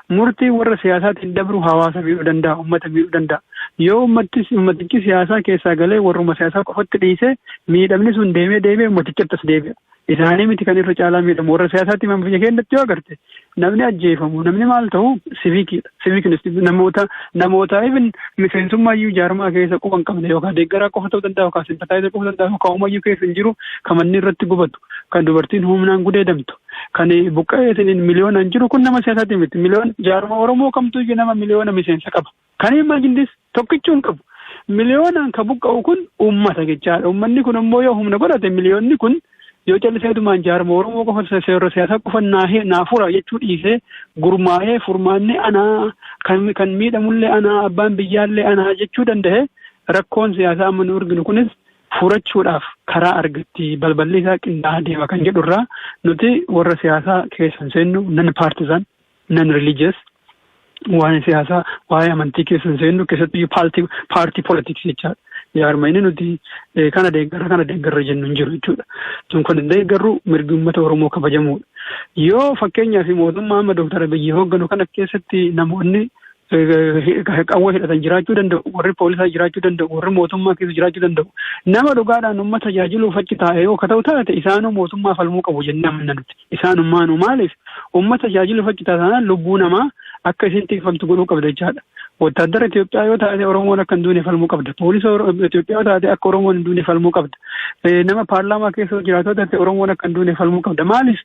murtii warra siyaasaatiin dabru hawaasa miidhuu danda'a, uummata miidhuu danda'a. Yoo ummatichi siyaasaa keessaa galee warruma siyaasaa qofatti dhiise miidhamni sun deemee ummatichatti as deebi'a. Isaanii miti kan irra caalaa miidhamu warra siyaasaatti man biyya keenyatti yoo agarte namni ajjeefamu namni maal ta'u siviikidha. Siviikiin namoota even miseensummaa iyyuu jaarmaa keessa quban qabne yookaan deeggaraa qofa ta'uu danda'a yookaan simpataayiza qofa danda'a yookaan uumayyuu keessa hin jiru kan manni irratti gubatu kan dubartiin humnaan gudeedamtu kan buqqa'eetiin miliyoonaan jiru kun nama siyaasaatti miti miliyoon jaarmaa Oromoo kamtu iyyuu nama miliyoona miseensa qaba. Kan hin maajindis tokkichuun qabu. Miliyoonaan ka buqqa'u kun uummata jechaadha. Uummanni kun ammoo yoo humna godhate miliyoonni kun yoo calliseetumaan jaarmaa Oromoo qofa seera siyaasaa qofa naafura jechuu dhiisee gurmaa'ee furmaanne anaa kan miidhamullee anaa abbaan biyyaallee anaa jechuu danda'e rakkoon siyaasaa amma nu arginu kunis furachuudhaaf karaa argatti balballi isaa qindaa'aa deema kan jedhurraa nuti warra siyaasaa keessan seennu nan partisan nan religious waan siyaasaa waa'ee amantii keessan seennu keessatti paartii politiks jechaadha. Jaarmaa inni nuti kana deeggarra jennu hin jiru jechuudha. Sun kan deeggarru mirgi uummata Oromoo kabajamuudha. Yoo fakkeenyaaf mootummaa amma Dooktar Abiyyi hoogganu kana keessatti namoonni qawwee hidhatan jiraachuu danda'u, warri poolisaa jiraachuu danda'u, warri mootummaa keessa jiraachuu danda'u. Nama dhugaadhaan uummata tajaajiluuf achi taa'e yoo ta'u taate isaanuu mootummaa falmuu qabu jennee amanna nuti. Isaanummaanuu maaliif uummata tajaajiluuf achi taa'an lubbuu namaa akka isin tikfamtu godhuu qabda jechaadha. Wattaaddara Itoophiyaa yoo taate Oromoon akka hin duune falmuu qabda. Poolisa Itoophiyaa yoo taate akka Oromoon hin duune falmuu qabda. Nama paarlaamaa keessa jiraatu taate Oromoon akka hin duune falmuu qabda. Maaliif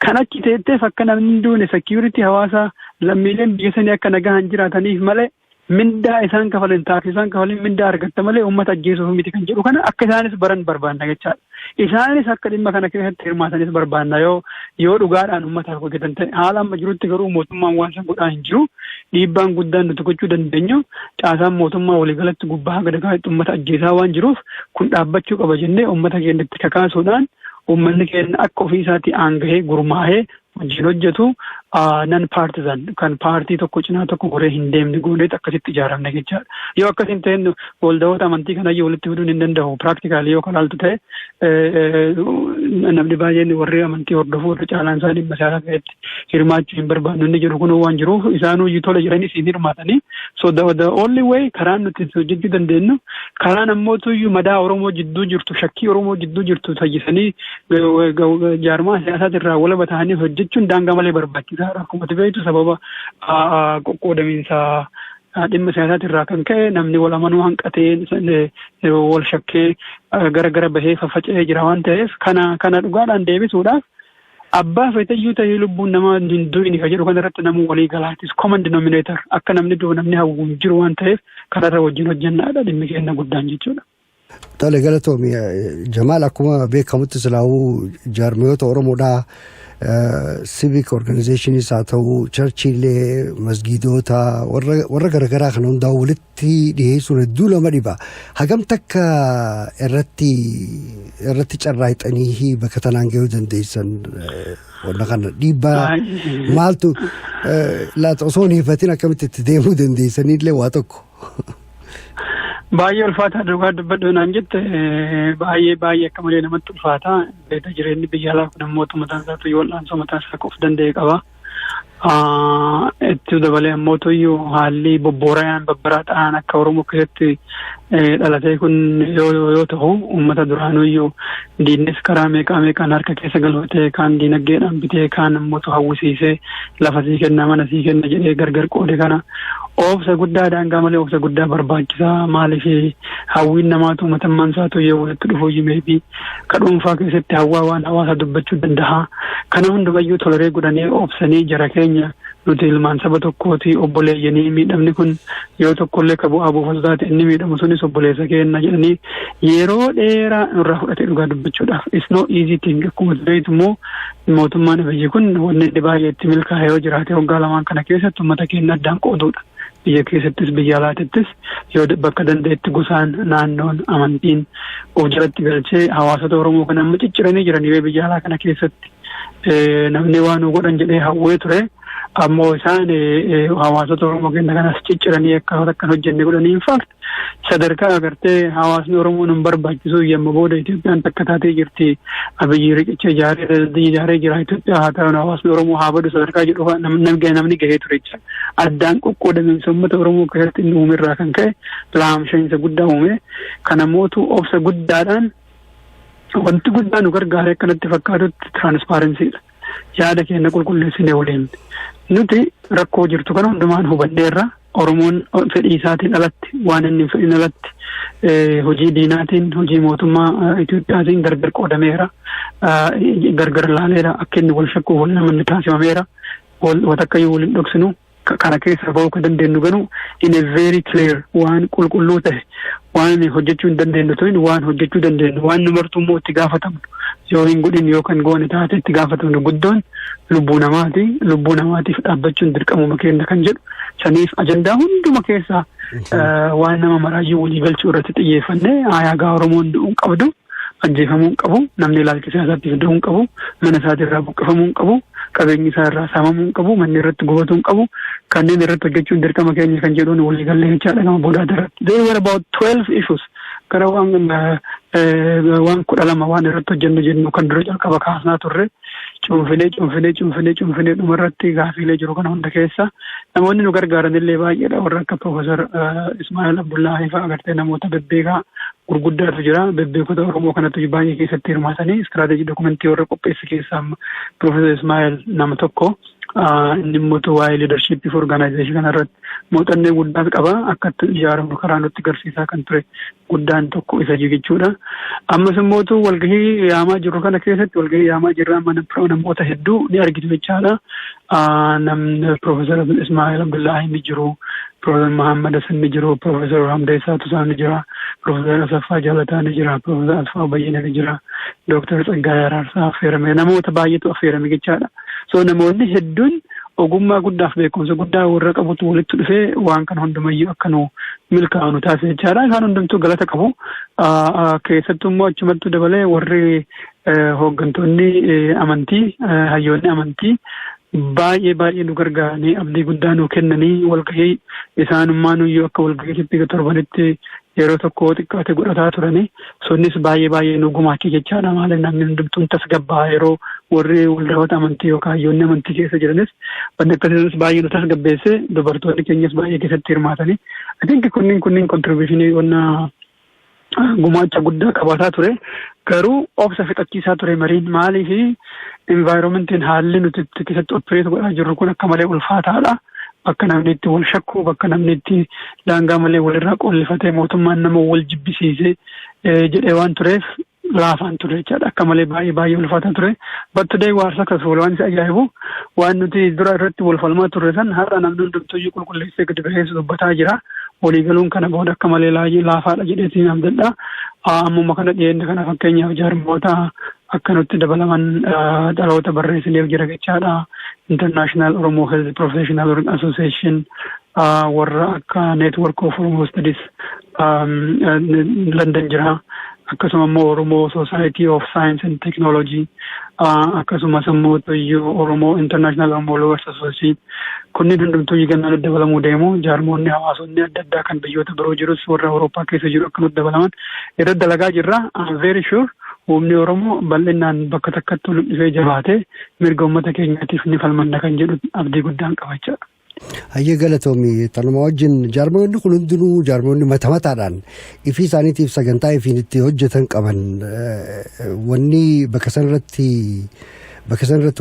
kan achi teetteef akka namni hin duune security hawaasaa lammiileen biyya sanii akka nagaan jiraataniif malee mindaa isaan kafalan taasisa isaan kafalan mindaa argatta malee uummata ajjeesuuf miti kan jedhu kana akka isaanis baran barbaanna jechaadha. Isaanis akka dhimma kana keessatti hirmaatanis barbaanna yoo dhugaadhaan uummataaf hojjetan ta'e haala amma jirutti garuu mootummaan waan san godhaa hin jiru dhiibbaan guddaan nuti gochuu dandeenyu caasaan mootummaa waliigalatti gubbaa gadagaatti uummata ajjeesaa waan jiruuf kun dhaabbachuu qaba jennee uummata keenyatti kakaasuudhaan uummanni keenya akka ofii isaatii aangahee gurmaa'ee wajjin hojjetu nan partisan kan paartii tokko cinaa tokko goree hin deemne gooneet akkasitti ijaaramne jechaadha. Yoo akkasiin ta'een waldawoota amantii kanaayyuu walitti fiduun hin danda'u. Piraaktikaalii yoo kalaaltu ta'e namni baay'een warri amantii hordofuu irra caalaan isaa dhimma siyaasaa keessatti hirmaachuu hin barbaannu inni jedhu kun waan jiruuf isaanuu tola jiranii siin hirmaatanii so the only way karaan nuti hojjechuu dandeenyu karaan ammootu madaa Oromoo jidduu jirtu shakkii Oromoo jidduu jirtu fayyisanii jaarmaa siyaasaatirraa walaba ta'anii hojjechuun daangaa malee barbaachisaadha. Akkuma beektu sababa qoqqoodamiinsa dhimma siyaasaatirraa kan ka'e namni wal amanuu hanqatee wal shakkee gara bahee faffaca'ee jira waan ta'eef kana dhugaadhaan deebisuudhaaf abbaa feetayyuu ta'ee lubbuun nama hin du'ini kan jedhu kanarratti namuu walii galaatis common denominator akka namni du'u namni hawwu hin jiru waan ta'eef kanarra wajjin hojjennaadha dhimmi keenya guddaan jechuudha. Tole galatoomi Jamaal akkuma beekamutti silaa'uu jaarmiyoota Oromoodhaa civic organizationis haa ta'u charchiilee masgiidota warra garagaraa kan hundaa'u walitti dhiyeessuun hedduu nama dhiba. Hagam takka irratti carraaqxanii bakka tanaan gahuu dandeessan wanna kana dhiibbaa maaltu laata osoo hin hifatin akkamitti itti deemuu dandeessanillee waa tokko. Baay'ee ulfaataa dhugaa dubbadhu naan jette baay'ee akka malee namatti ulfaataa beektaa jireenyi biyya alaa kun ammoo mataan isaatu yoo wal'aansoo mataan isaa of danda'e qaba. Itti dabalee ammoo iyyuu haalli bobboorayaan babbaraa ta'an akka Oromoo keessatti dhalatee kun yoo ta'u uummata duraanuu iyyuu diinnis karaa meeqaan harka keessa galfatee kaan diinagdeedhaan bitee kaan ammoo hawwisiisee lafa sii kenna mana sii kenna jedhee gargar qoode kana obsa guddaa daangaa malee obsa guddaa barbaachisaa maaliif hawwiin namaatu mootummaan isaatu yoo walitti dhufuu yimeefi ka dhuunfaa keessatti hawwaa waan hawaasa dubbachuu danda'a kana hundumayyuu toleree godhanii obsanii jara keenya nuti ilmaan saba tokkooti obboleeyyanii miidhamni kun yoo tokkollee ka bu'aa buufatu taate inni miidhamu sunis obboleessa keenya jedhanii yeroo dheeraa irraa fudhatee dhugaa dubbachuudhaaf it's no easy thing akkuma beektu immoo mootummaan biyyi kun wanni inni baay'ee itti milkaa'ee yoo jiraate waggaa lamaan kana keessatti uummata keenya addaan qooduudha. Biyya keessattis biyya alaattis yoo bakka dandeetti gosaan naannoon amantiin of jalatti galchee hawaasota Oromoo kan amma cicciranii jiran biyya alaa kana keessatti namni waan godhan jedhee hawwee ture ammoo isaan hawaasota Oromoo keenya kanas cicciranii akka hojjenne godhanii in fact sadarkaa agartee hawaasni Oromoo nun barbaachisu yemmuu booda Itoophiyaan takka taatee jirti Abiyyi riqicha ijaaree jira Itoophiyaa haa ta'u hawaasni Oromoo haa badu sadarkaa jedhu namni gahee ture jecha addaan qoqqoodamiinsa uummata Oromoo keessatti inni uumirraa kan ka'e laamsha'iinsa guddaa uume kana mootu obsa guddaadhaan wanti guddaa nu gargaare akkanatti fakkaatutti tiraansparensiidha. Yaada keenya qulqulleessinee waliin nuti rakkoo jirtu kana hundumaan hubanneerra Oromoon fedhii isaatiin alatti waan inni fedhin alatti hojii diinaatiin hojii mootummaa Itoophiyaatiin gargar qoodameera gargar laaleera akka inni wal shakkuuf wal namanni taasifameera watakkayyuu waliin dhoksinu kana keessa ba'uu kan dandeenyu garuu in a very clear waan qulqulluu ta'e waan hojjechuu hin dandeenyu ta'in waan hojjechuu dandeenyu waan nu martuu immoo itti gaafatamnu yoo hin godhin yookaan goone taate itti gaafatamnu guddoon lubbuu namaatiif dhaabbachuun dirqamuma keenya kan jedhu saniif ajandaa hunduma keessaa waan nama maraayyuu walii galchuu irratti xiyyeeffannee aayagaa Oromoon du'uun qabdu ajjeefamuu hin qabu namni ilaalcha siyaasaatti fiduu hin qabu mana isaatirraa buqqifamuu hin qabu qabeenyi isaa irraa saamamuu hin qabu manni irratti gubatuu hin qabu kanneen irratti hojjechuun dirqama keenya kan jedhuun walii gallee jechaadha gama boodaa irratti. There were about 12 issues gara waan 12 waan irratti hojjennu jennu kan dura jalqaba kaasnaa turre cuunfinee dhumarratti gaafiilee jiru kana hunda keessa namoonni nu gargaaran illee baay'eedha warra akka Profeesar Ismaa'eel Abdullaahi fa'aa agartee namoota bebbeekaa gurguddaatu jira bebbeekota Oromoo kanatti baay'ee keessatti hirmaatanii istiraatejii dokumentii warra qopheesse keessaa Profeesar Ismaa'eel nama tokko inni immoo waa'ee liidarshiippii fi orgaanaayzeeshinii kanarratti muuxannoo guddaa qaba akka ijaaramu karaa nutti agarsiisaa kan ture guddaan tokko isa jechuudha. Ammas immoo walgahii yaamaa jiru kana keessatti walgahii yaamaa jirra namoota hedduu ni argitu jechaadha. Namni Profeesar Ismaa'eel Abdullaahi ni jiru, Profeesar Muhammad Hassan ni jiru, Profeesar Hamdeessaa Tusaa ni jira, Profeesar Asaffaa Jaalataa ni jira, Profeesar Asfaa Bayyana ni jira, Dooktar Tsaggaayee Araarsaa affeerame namoota baay'eetu affeerame jechaadha. So namoonni hedduun ogummaa guddaaf beekumsa guddaa warra qabutu walitti dhufee waan kana hundumayyuu akka nu milkaa'u taasise jechaadha. Isaan hundumtuu galata qabu. Keessattuu immoo achumattuu dabalee warri hooggantoonni amantii hayyoonni amantii baay'ee nu gargaaranii abdii guddaa nu kennanii walgahii isaanummaa nuyyuu akka walgahiitti torbanitti yeroo tokko xiqqaate godhataa turanii sunnis baay'ee nu gumaachee jechaadha. Maaliif namni hundumtuun tasgabbaa yeroo warri waldahoota amantii yookaan hayyoonni amantii keessa jiranis wanti akkasiinis baay'ee nu tasgabbeesse dubartoonni keenyas baay'ee keessatti hirmaatanii atinki kunniin kontribuushinii wanna gumaacha guddaa qabaataa ture garuu obsa fixachiisaa ture mariin maaliif envaayiroomentiin haalli nuti keessatti opereet godhaa jirru kun akka malee ulfaataadha. Bakka namni itti wal shakku bakka namni itti daangaa malee walirraa qollifatee mootummaan nama wal jibbisiisee jedhee waan tureef laafaan ture jechaadha. Akka malee baay'ee ulfaataa ture. But today we are successful waan isa ajaa'ibu waan nuti dura irratti wal falmaa turre san har'a namni hundumtuyyuu qulqulleessee gadi bahee dubbataa jira. Waliigaluun kana booda akka malee laafaadha jedheetiin abdadha. Ammuma kana dhiyeenya kana fakkeenyaaf jaarmoota akka nutti dabalaman dhaloota barreessineef jira jechaadha. International Oromo Health Professional Association warra akka Network of Oromo Studies London jira. Akkasuma immoo Oromo Society of Science and Technology akkasumas immoo Oromo International Oromo Lawyers Association kunniin hundumtuu gannaan dabalamuu deemu jaarmoonni hawaasonni adda addaa kan biyyoota biroo jirus warra Awurooppaa keessa jiru akka nutti dabalaman irra dalagaa jirra. I'm very sure humni Oromoo bal'inaan bakka takkatti dhufee jabaatee mirga uummata keenyaatiif ni falmanna kan jedhu abdii guddaan qabachaa. Hayyee galatoomi tanuma wajjin jaarmoonni kun hundinuu jaarmoonni mataadhaan ifii isaaniitiif sagantaa ifiin itti hojjetan qaban wanni bakka sanarratti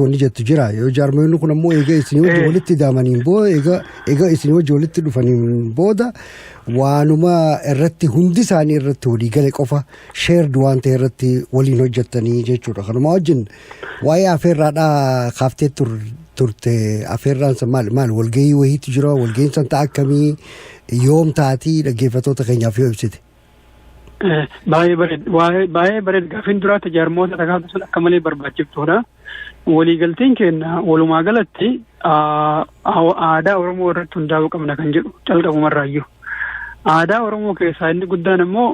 wanni jettu jira yoo jaarmoonni kun ammoo eega isinii wajji walitti daamaniin booda eega isinii wajji walitti dhufaniin booda waanuma irratti hundi isaanii irratti walii gale qofa sheerd waan ta'e irratti waliin hojjettanii jechuudha. Kanuma wajjin waa'ee afeerraadhaa kaaftee turte afeerraan san maal walgahii wayiitu jira walgahiin san ta'a akkamii yoom taatii dhaggeeffattoota keenyaaf yoo ibsite. Baay'ee bareed gaafiin duraatti jaarmoota takkaatu sun akka malee barbaachiftuudha. Waliigalteen keenya walumaa galatti aadaa Oromoo irratti hundaa'uu qabna kan jedhu calqabumarraayyuu. Aadaa Oromoo keessaa inni guddaan immoo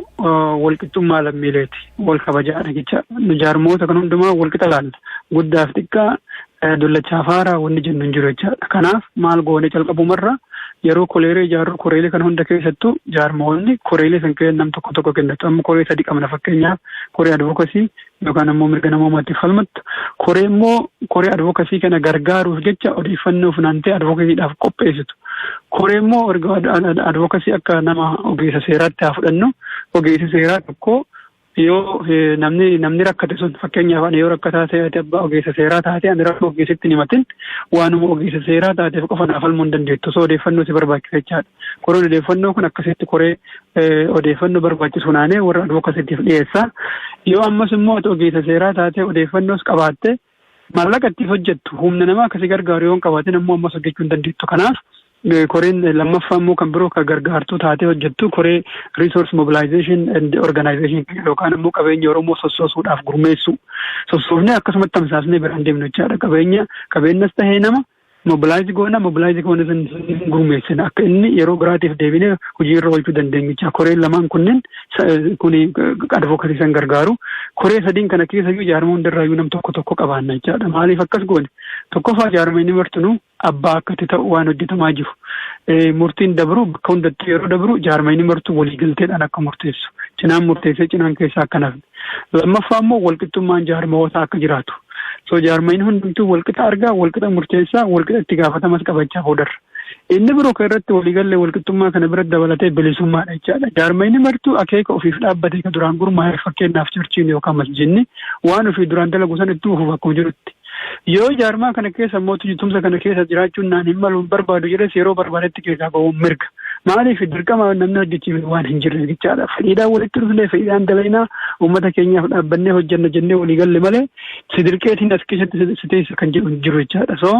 walqixxummaa lammiileeti. Wal kabajaadha jecha. Jaarmoota kan hundumaa walqixa laalla. Guddaaf xiqqaa dullachaa faaraa wanni jennu hin jiru jechaadha. Kanaaf maal goone calqabumarra yeroo koleeree ijaarru koreelee kan hunda keessattuu jaarmoonni koreelee san keessatti nam tokko kennatu. Amma koree sadii qabna fakkeenyaaf koree advookasii yookaan ammoo mirga namoomaatti falmattu. Koree immoo koree advookasii kana gargaaruuf jecha odeeffannoo funaantee advookasiidhaaf qopheessitu. Koree immoo advookasii akka nama ogeessa seeraatti haa fudhannu. Ogeessi seeraa tokko yoo namni rakkate sun fakkeenyaaf yoo rakkataa ta'e abbaa ogeessa seeraa taate ani rakkoo ogeessitti hin himatin waanuma ogeessa seeraa taateef qofa naaf falmuu hin dandeettu. So odeeffannoo si barbaachisa jechaadha. Koreen odeeffannoo kun akkasitti koree odeeffannoo barbaachisu naanee warra advookasiitiif dhiyeessa. Yoo ammas immoo ogeessa seeraa taate odeeffannoos qabaatte maallaqa ittiin hojjettu humna namaa akkasii gargaaru yoo hin qabaatin ammoo ammas hojjechuu hin dandeettu. Kanaaf koreen lammaffaa immoo kan biroo kan gargaartuu taatee hojjettu koree resource mobilization and organization yookaan immoo qabeenya Oromoo sossoosuudhaaf gurmeessu. Sossoofnee akkasumatti tamsaasnee biraan deemnu jechaadha. Qabeenyas tahee nama mobilize goona sun gurmeessina akka inni yeroo biraatiif deebinee hojii irra oolchuu dandeenyu jecha. Koreen lamaan kunneen kuni advookasii san gargaaru. Koree sadiin kana keessa jaarmaa hundarraayyuu nam tokko qabaanna jechaadha. Maaliif akkas goone? Tokkoffaa jaarmaa inni martinuu abbaa akkatti ta'u waan hojjetamaa jiru. Murtiin dabru bakka hundattuu yeroo dabru jaarmaa inni martu waliigalteedhaan akka murteessu. Cinaan murteessee cinaan keessaa akka nafne. Lammaffaa immoo walqixxummaan jaarmaawwataa akka jiraatu. So jaarmaan hundumtuu walqixa argaa, walqixa murteessaa, walqixa itti gaafatamas qabachaa boodarra. Inni biroo kan irratti waliigallee walqixxummaa kana biratti dabalatee bilisummaadha jechaadha. Jaarmaan martuu akeeka ofiif dhaabbatee kan duraan gurmaa'ee fakkeenyaaf churchiin yookaan masjidni waan ofii duraan dalagu san itti ufuuf akkuma jirutti. Yoo jaarmaa kana keessa mootummaa tumsa kana keessa jiraachuun naan hin malu barbaadu jedhes yeroo barbaadetti keessaa ba'uun mirga. Maaliif dirqama namni hojjechiif waan hin jirre jechaadha. Fedhiidhaan walitti dhufnee fedhiidhaan dalaynaa uummata keenyaaf dhaabbannee hojjanna jennee waliigalle malee si dirqeetiin as keessatti si teessa kan jedhu hin jiru jechaadha. So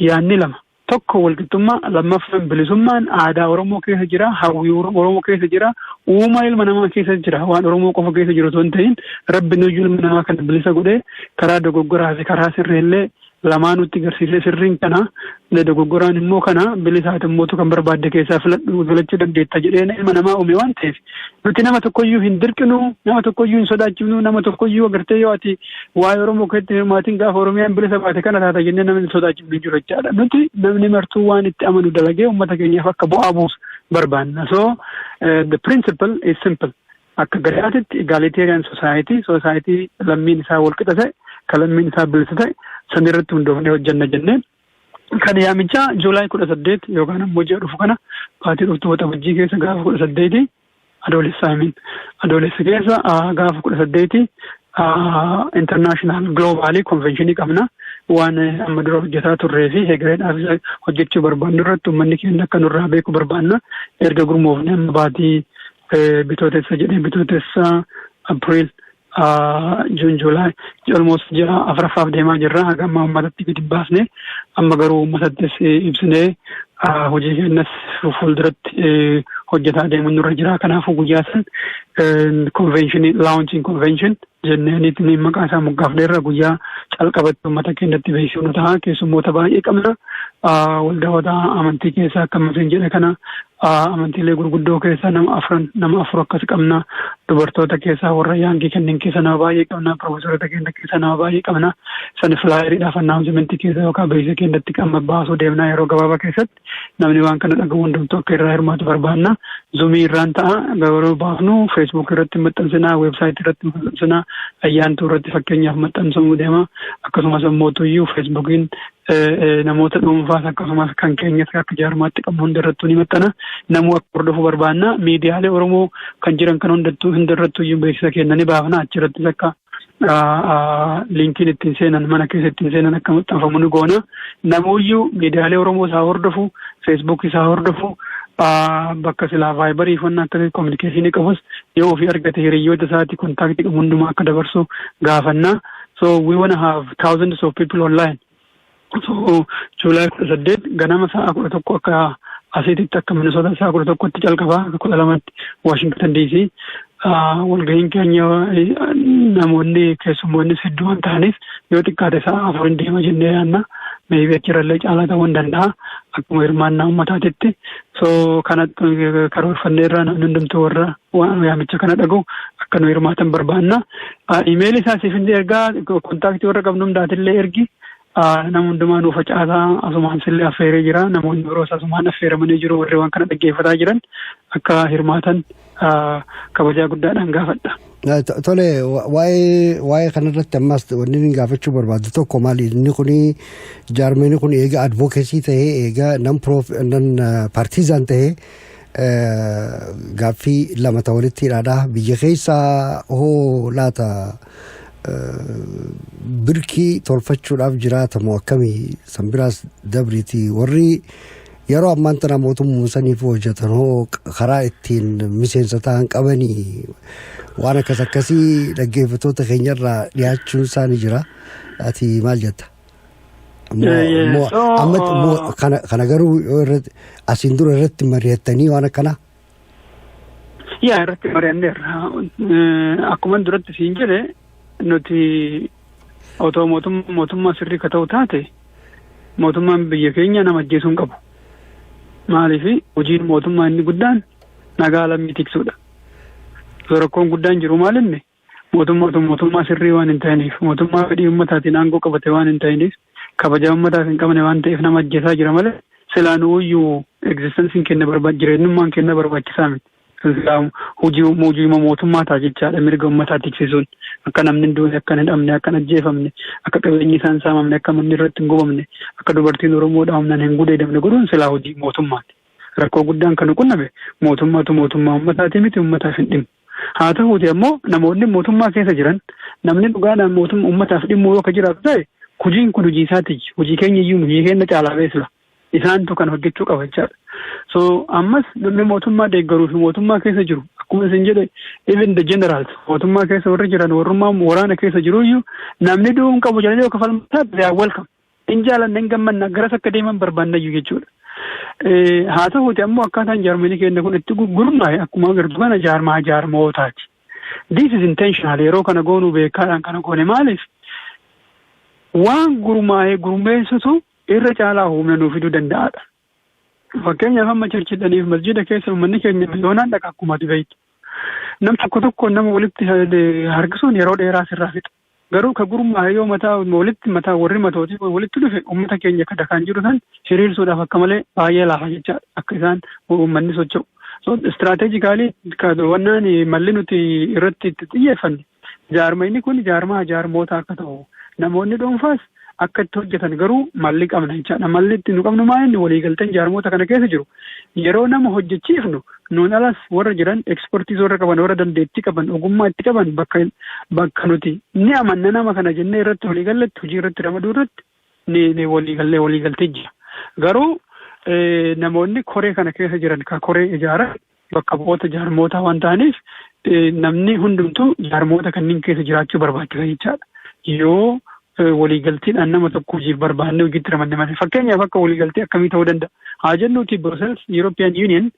yaanni lama. Tokko walqixxummaa, lammaffaan bilisummaan aadaa Oromoo keessa jira, hawwii Oromoo keessa jira, uumaa ilma namaa keessa jira. Waan Oromoo qofa keessa jiru osoo hin ta'in rabbi nuyyuu ilma namaa kana bilisa godhee karaa dogoggoraa fi karaa sirreellee lamaanutti agarsiisee sirriin kana dogoggoraan immoo kana bilisaati immoo kan barbaadde keessaa filachuu dandeetta jedheen ilma namaa uume waan ta'eef nuti nama tokkoyyuu hin dirqinu, nama tokkoyyuu hin sodaachifnu, nama tokkoyyuu agartee yoo ati waa'ee Oromoo keessatti maatiin gaafa Oromiyaan bilisa baate kana taata jennee namni sodaachifnu jiru jechaadha. Nuti namni martuu waan itti amanu dalagee uummata keenyaaf akka bu'aa buusu barbaanna. So the principle is simple. Akka gadaatitti egalitarian society lammiin isaa walqixa ta'e, kan lammiin isaa bilisa ta'e san irratti hundoofnee hojjanna jennee. Kan yaamichaa Juulaay 18 yookaan ammoo ji'a dhufu kana baatii dhuftu waxabajjii keessa gaafa 18 adoolessa keessa gaafa 18 international globally convention qabna. Waan amma dura hojjetaa turree fi heegareedhaaf hojjechuu barbaannu irratti uummanni keenya akka nurraa beeku barbaanna. Erga gurmoofne amma baatii bitootessa April June July almost ji'a afuraffaaf deemaa jirra. Haga amma uummatatti gadi baasne amma garuu uummatattis ibsinee hojii keenyas fuulduratti hojjetaa deemuun nurra jira. Kanaafuu guyyaa san convention launching convention jenneeniitiin maqaa isaa moggaafneerra guyyaa calqabatti uummata keenyatti beeksifnu ta'a. Keessummoota baay'ee qabna. Waldaawwan amantii keessaa akka ammatiin jedhe kana amantiilee gurguddoo keessaa nama afur akkas qabna. Dubartoota keessaa warra yaangii kanneen keessa nama baay'ee qabna. Profeesorota keenya keessa nama baay'ee qabna. Sani filaayeriidhaaf annaawunsimentii keessa yookaan beeksisa keenyatti qamma baasuu deemnaa yeroo gabaabaa keessatti namni waan kana dhagahu hundumtuu akka irraa hirmaatu barbaanna. Zoomii irraan ta'a garuu baafnu feesbuuk irratti maxxansinaa, weebsaayitii irratti maxxansinaa, ayyaantuu irratti fakkeenyaaf maxxansamuu deema. Akkasumas mootuyyuu feesbuukiin namoota dhuunfaas akkasumas kan keenyas akka jaarmaatti qabu hundarrattuu ni maxxana. Namuu akka hordofuu barbaanna. Miidiyaalee Oromoo kan jiran kan hundarrattuyyuu beeksisa kenna ni baafna. Achirrattis akka linkiin ittiin seenan mana keessa ittiin seenan akka maxxanfamu ni goona. Namuuyyuu miidiyaalee Oromoo isaa hordofu, feesbuuk isaa hordofu, bakka silaa vaayibarii fannaa akkasii kominikeeshinii qabus yoo ofii argate hiriyoota isaatti kontaaktii qabu hundumaa akka dabarsu gaafanna. So we want to have thousands of people online. So Juulaay 18 ganama sa'a 11 akka asiititti akka Minnesota sa'a 11tti calqabaa akka 12tti Washington DC. Walgahiin keenya namoonni keessummoonnis hedduu waan ta'aniif yoo xiqqaate sa'a 4 deema jennee yaanna. Maybe achirrallee caalaa ta'uu danda'a akkuma hirmaannaa uummataatitti. So kana karoorfanneerraa namni hundumtuu warra waan yaamicha kana dhagahu akka nu hirmaatan barbaanna. Imeelii isaa siif ergaa kontaaktii warra qabnu hundaatillee ergi. nama hundumaa nuuf facaasaa asumaan sillee affeeree jira namoonni biroos asumaan affeeramanii jiru warri waan kana dhaggeeffataa jiran akka hirmaatan kabajaa guddaadhaan gaafadha. Tole waa'ee kanarratti ammas wanni inni gaafachuu barbaadu tokko maali inni kun jaarmeenii kun eega advokeesii ta'ee eega nan paartiizaan ta'ee gaaffii lama ta'e walitti hidhaadha biyya keessaa hoo laata birkii tolfachuudhaaf jiraatamu akkamii san biraas dabriiti warri yeroo ammaan tana mootummaa saniif hojjetan hoo karaa ittiin miseensa ta'an qabanii waan akkasii dhaggeeffattoota keenyarraa dhiyaachuun isaanii jira ati maal jetta? Kana garuu asiin dura irratti mari'attanii waan akkanaa? Irratti mari'anneerra akkuma duratti siin jedhe nuti otoo mootummaa sirrii ka ta'u taate mootummaan biyya keenya nama ajjeesuu hin qabu. Maaliif hojiin mootummaa inni guddaan nagaa lammii tiksuudha. Rakkoon guddaan jiru maalinni mootummaa sirrii waan hin ta'iniif mootummaa fedhii ummataatiin aangoo qabate waan hin ta'iniif kabajaa ummataaf hin qabne waan ta'eef nama ajjeesaa jira malee silaanuuyyuu egzistensiin kenna jireenyummaan kenna barbaachisaa miti. Hojii mootummaa ta'a jechaadha mirga ummataa tiksisuun akka namni duune akka hin hidhamne akka hin ajjeefamne akka qabeenyi isaan saamamne akka manni irratti hin gubamne akka dubartiin Oromoodhaa humnaan hin gudeedamne godhuun silaa hojii mootummaati. Rakkoo guddaan kan qunname mootummaa ummataatii miti ummataaf hin dhimmu. Haa ta'uuti ammoo namoonni mootummaa keessa jiran namni dhugaadhaan ummataaf dhimmu yoo akka jiraatu ta'e hojiin kun hojii isaati. Hojii keenya iyyuu hojii keenya caalaa beesla. Isaantu kan hojjechuu qaba jechaadha. So ammas namni mootummaa deeggaruu fi mootummaa keessa jiru akkuma isin jedhe even the generals mootummaa keessa warri jiran warrummaa waraana keessa jiru iyyuu namni du'uun qabu jedhanii yoo kafalmataa they are welcome. In jaalanne hin gammanna garas akka deeman barbaannayyuu jechuudha. Haa ta'uuti ammoo akkaataan jaarmanii keenya kun itti gurmaa'e akkuma agartu kana jaarmootaati. This is intentional yeroo kana goonuu beekaadhaan kana goone maaliif waan gurmeessutu irra caalaa humna nuuf fiduu danda'aadha. Fakkeenyaaf amma chirchidhaniif masjida keessa uummanni keenya miliyoonaan dhaqa akkuma ati beektu. Nam tokko nama walitti harkisuun yeroo dheeraa sirraa fixa. Garuu ka gurmaa'e yoo warri matootii walitti dhufe uummata keenya kada kan jiru san hiriirsuudhaaf akka malee baay'ee laafa jechaadha akka isaan uummanni socho'u. So istiraatejikaalii wannaan malli nuti irratti itti xiyyeeffanne jaarmeenii kun jaarmoota akka ta'u namoonni dhuunfaas akka itti hojjetan garuu malli qabna jechaadha. Malli itti nu qabnu maa inni waliigalteen jaarmoota kana keessa jiru yeroo nama hojjechiifnu nuun alas warra jiran ekspertiis warra qaban warra dandeettii qaban ogummaa itti qaban bakka nuti ni amanna nama kana jennee irratti waliigalletti hojii irratti ramaduu irratti ni waliigaltee jira. Garuu namoonni koree kana keessa jiran ka koree ijaaran bakka bu'oota jaarmoota waan ta'aniif namni hundumtuu jaarmoota kanneen keessa jiraachuu barbaachisa jechaadha. Yoo waliigaltiidhaan nama tokko hojiif barbaannee hojiitti ramanne malee fakkeenyaaf akka waliigaltee akkamii ta'uu danda'a. Haa jennuuti Brussels European Union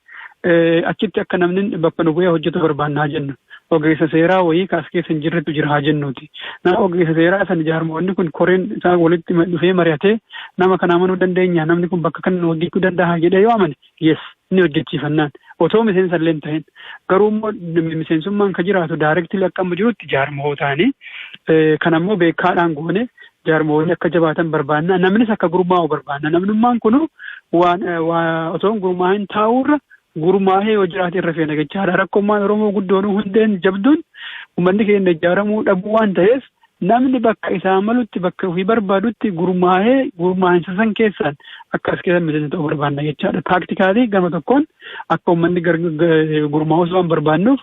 achitti akka namni bakka nu bu'ee hojjetu barbaanna haa jennu. Ogeessa seeraa wayii kaas keessa hin jirretu jira haa jennuuti. Nama ogeessa seeraa san jaarmoonni kun koreen isaa walitti dhufee mari'atee nama kana amanuu dandeenya namni kun bakka kana hojjechuu danda'a jedhee yoo amane yes ni hojjechiifannaan. Otoo miseensa illee hin ta'in garuu immoo miseensummaan ka jiraatu daayirektii akka amma jirutti jaarmootaanii kan ammoo beekaadhaan goone jaarmoonni akka jabaatan barbaanna namnis akka gurmaa'u barbaanna namnummaan kunu waan otoo gurmaa'in taa'uurra gurmaa'ee yoo jiraate irra feena jechaadha. Rakkoommaan Oromoo guddoonuu hundeen jabduun uummanni keenya ijaaramuu dhabuu waan ta'eef namni bakka isaa malutti bakka ofii barbaadutti gurmaa'insa san keessaan akka as keessa miseensa ta'uu barbaanna jechaadha. Taaktikaalii gama tokkoon akka uummanni gurmaa'us waan barbaannuuf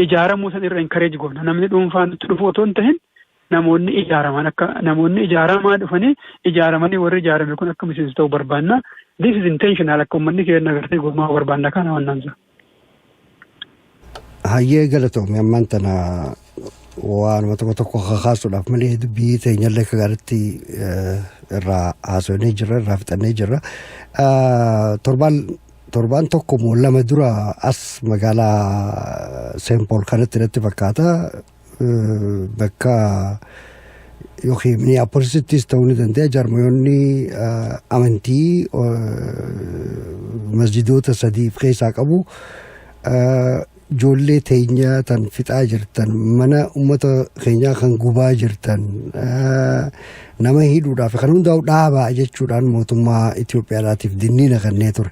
ijaaramuu san irra enkareej goona. Namni dhuunfaan nutti dhufu otoo hin ta'in namoonni ijaaramaa dhufanii ijaaramanii warri ijaarame kun akka miseensa ta'uu barbaanna. This is intentional akka uummanni keenya agartee gurmaa'uu barbaanna kana waan naamsa. Hayyee galatoomii ammaan tana waanuma tokko kakaasuudhaaf malee biyyi teenyallee akka gaariitti irraa haasofnee jirra irraa fixannee jirra. Torbaan tokko moo lama dura as magaalaa Saint Paul kanatti natti fakkaata bakka yookiin Minneapolisittis ta'uu ni danda'a jaarmoonni amantii masjidoota sadiif keessaa qabu ijoollee teenyaa tan fixaa jirtan mana uummata keenyaa kan gubaa jirtan nama hidhuudhaaf kan hundaa'u dhaabaa jechuudhaan mootummaa Itoophiyaadhaatiif dinniina kannee ture.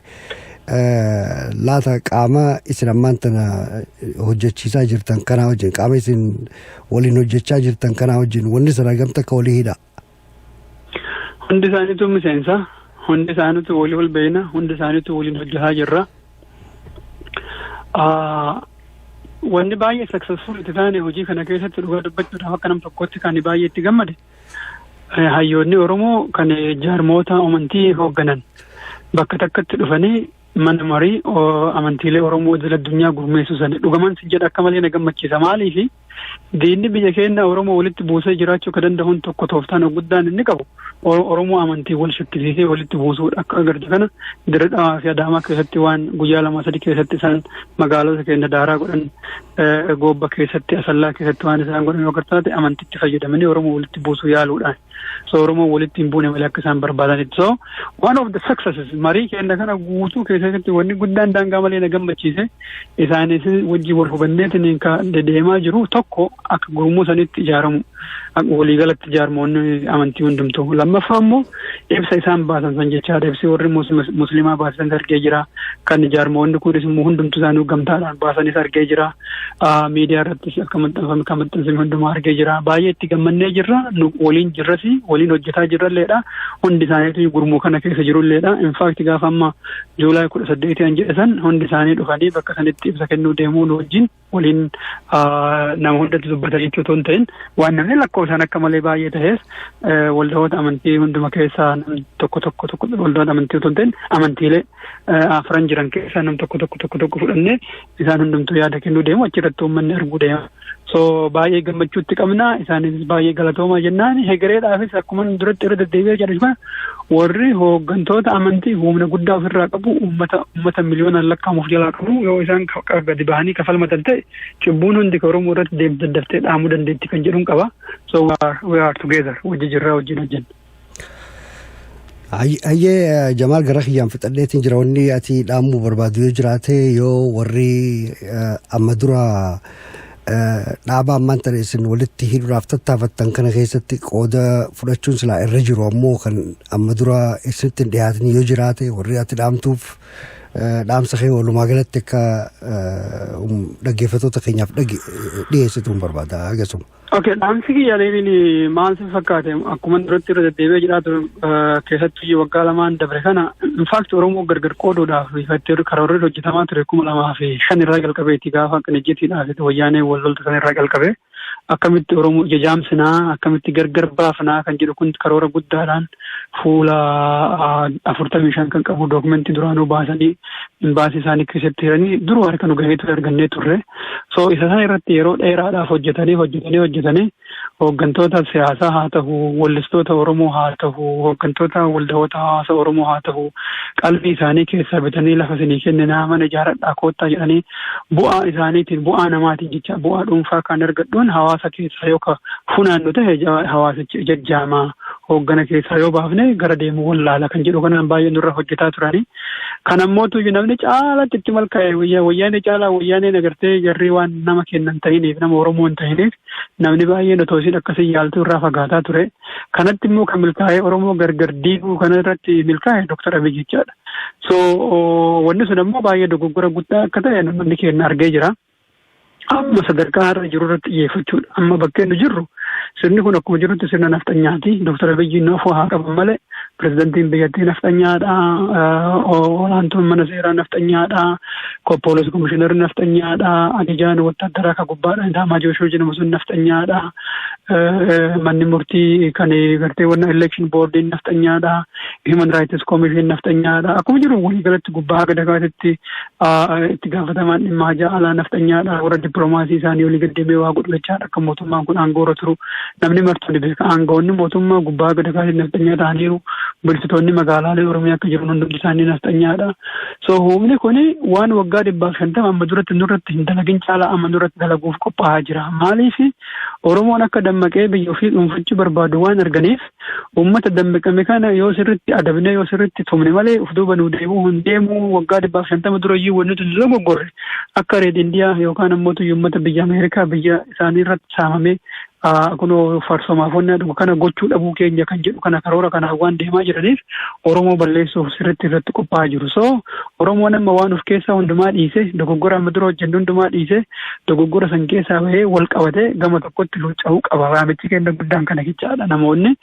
Laata qaama isin ammaan tana hojjechiisaa jirtan kanaa wajjin qaama isin waliin hojjechaa jirtan kanaa wajjin wanni sana gamta akka walii hidha. Hundi isaaniitu miseensa, hundi isaaniitu walii wal beeyna, hundi isaaniitu waliin hojjetaa jirra. Wanni baay'ee successful itti taane hojii kana keessatti dhugaa dubbachuudhaaf akka nam tokkotti kan baay'ee itti gammade. Hayyoonni Oromoo kan jaarmoota amantii hoogganan bakka takkatti dhufanii mana marii amantiilee Oromoo idil addunyaa gurmeessu sana dhugaman si jedha akka malee na gammachiisa. Maaliifi diinni biyya keenya Oromoo walitti buusee jiraachuu kan danda'uun tokko tooftaan guddaan inni qabu Oromoo amantii wal shakkisiisee walitti buusuudha. Akka agartu kana Dirredhawaa fi Adaamaa keessatti waan guyyaa 2-3 keessatti isaan magaalota keenya daaraa godhan Goobba keessatti Asallaa keessatti waan isaan godhan yoo gartaate amantitti fayyadamanii Oromoo walitti buusuu yaaluudhaan. So Oromoo walitti hin buune malee akka isaan barbaadanitti. So one of the successes marii keenya kana guutuu keessatti wanni guddaan daangaa malee na gammachiise isaanis wajji wal hubanneetiin kan dedeemaa jiru tokko akka gurmuu sanitti ijaaramu waliigalatti ijaarmoonni amantii hundumtuu. Lammaffaa immoo ibsa isaan baasan san jechaadha. Ibsi warri musliimaa baasan argee jira. Kan ijaarmoonni kunis immoo hundumtuu isaanii gamtaadhaan baasanis argee jira. Miidiyaa irrattis akka maxxanfame kan maxxanfame hundumaa argee jira. Baay'ee itti gammannee jirra. Nu waliin jirras waliin hojjetaa jirralleedha. Hundi isaaniitu gurmuu kana keessa jirulleedha. In fact gaafa amma Juulaay 18 jedhe san hundi isaanii dhufanii bakka sanitti ibsa kennuu deemuu nu wajjin waliin nama hundatti dubbata jechuu otoo hin ta'in waan namni lakkoofsaan akka malee baay'ee ta'es waldahoota amantii hunduma keessaa nam tokko waldahoota amantii otoo hin ta'in amantiilee afran jiran keessaa nam tokko fudhannee isaan hundumtuu yaada kennuu deemu achirratti uummanni arguu deema. So baay'ee gammachuutti qabna isaanis baay'ee galatoomaa jennaan hegereedhaafis akkuma duratti irra deddeebi'ee jedhama warri hooggantoota amantii humna guddaa ofirraa qabu uummata miliyoonaan lakkaa'amuuf jalaa qabu yoo isaan gadi bahanii kafalmatan ta'e cubbuun hundi Oromoo irratti daddaftee dhaamuu dandeetti kan jedhuun qaba. So we are together wajji jirraa wajjin hojjenna. Hayyee Jamaal gara kiyyaan fixadheetiin jira wanni ati dhaamuu barbaadu yoo jiraate yoo warri amma dura dhaaba ammaan tana isin walitti hidhuudhaaf tattaafattan kana keessatti qooda fudhachuun silaa irra jiru ammoo kan amma dura isinitti hin dhiyaatin yoo jiraate warri ati dhaamtuuf dhaamsa kee walumaa galatti akka dhaggeeffattoota keenyaaf dhiyeessituun barbaada agarsiisu. Okay, dhaamsi kiyyaaleeniin maal si fakkaate akkuma duratti irra deddeebi'ee jiraatu keessattuu waggaa lamaan dabre kana infaakti Oromoo gargar qooduudhaaf karoorri hojjetamaa ture 2005 irraa jalqabeetti gaafa qinijjiitiidhaaf wayyaanee wal loltu san irraa jalqabee akkamitti Oromoo ija jaamsinaa akkamitti gargar baafnaa kan jedhu kun karoora guddaadhaan fuula 45 kan qabu dookumentii duraanuu baasanii baasii isaanii keessatti hiranii duruu harka nu gahee ture argannee turre. So isa sana irratti yeroo dheeraadhaaf hojjetanii hooggantoota siyaasaa haa ta'u wallistoota Oromoo haa ta'u hooggantoota waldahoota hawaasa Oromoo haa ta'u qalbii isaanii keessaa bitanii lafa isinii kenninaa mana ijaaradhaa koottaa jedhanii bu'aa isaaniitiin bu'aa namaatiin jecha bu'aa dhuunfaa kan argadhuun hawaasa keessaa yookaan funaannu ta'e hawaasichi jajjaamaa hooggana keessaa yoo baafne gara deemuu wallaala kan jedhu kanaan baay'ee nurra hojjetaa turanii. Kan ammootu namni caalatti itti malkaa'e wayyaanee caalaa wayyaaneen agartee jarri waan nama kennan ta'iniif nama Oromoo hin ta'iniif namni baay'een otoo isin akkasii yaaltuu irraa fagaataa ture. Kanatti immoo kan milkaa'ee Oromoo gargar diiguu kana irratti milkaa'e Dr. Abiy jechaadha. So wanni sun immoo baay'ee dogoggora guddaa akka ta'e namni keenya argee jira. Amma sadarkaa irra jiru irratti xiyyeeffachuudha. Amma bakkeen nu jirru sirni kun akkuma jirutti sirna nafxanyaati. Dr. Abiy nafuu haa qaban malee pirezidantiin biyyattii nafxanyaadha. Olaantuun mana seeraa nafxanyaadha. Poolis komishinarri nafxanyaadha. Ajajaan wattaaddaraa ka gubbaadha. Daamaa Jooshoo jedhamu sun nafxanyaadha. Manni murtii kan gartee wanna election boardiin nafxanyaadha. Human Rights Commission nafxanyaadha. Akkuma jiru waliigalatti gubbaa haga dagaatitti itti gaafatamaan dhimma jaalaa nafxanyaadha. Warra dippiloomaasii isaanii olii gaddeemee waa godhu jechaadha. Akka mootummaan kun aangoo irra turu namni martuu ni beeka. Aangawoonni mootummaa gubbaa gadi kaasee nafxanyaa ta'aniiru. Bulchitoonni magaalaalee Oromiyaa akka jiran hundi isaanii nafxanyaadha. So humni kuni waan waggaa 150 amma duratti nurratti hin dalagin caalaa amma duratti dalaguuf qophaa'aa jira. Maaliif Oromoon akka dammaqee biyya ofii dhuunfachuu barbaadu waan arganiif uummata dammaqame kana yoo sirriitti adabnee yoo sirriitti tumne malee of duuba nuu deebi'uu hin deemu. Waggaa 150 dura iyyuu wanti nuti dogoggorre akka reed indiyaa yookaan ammoo uummata biyya Ameerikaa biyya isaanii irratti saamamee kunoo farsomaafonni aduu kana gochuu dhabuu keenya kan jedhu kana karoora kana waan deemaa jiraniif Oromoo balleessuuf sirriitti irratti qophaa'aa jiru. So Oromoon amma waan of keessaa hundumaa dhiisee dogoggora amma dura hojjennu hundumaa dhiisee dogoggora san keessaa bahee wal qabatee gama tokkotti luucca'uu qaba. Waamichi keenya guddaan kana jechaadha. Namoonni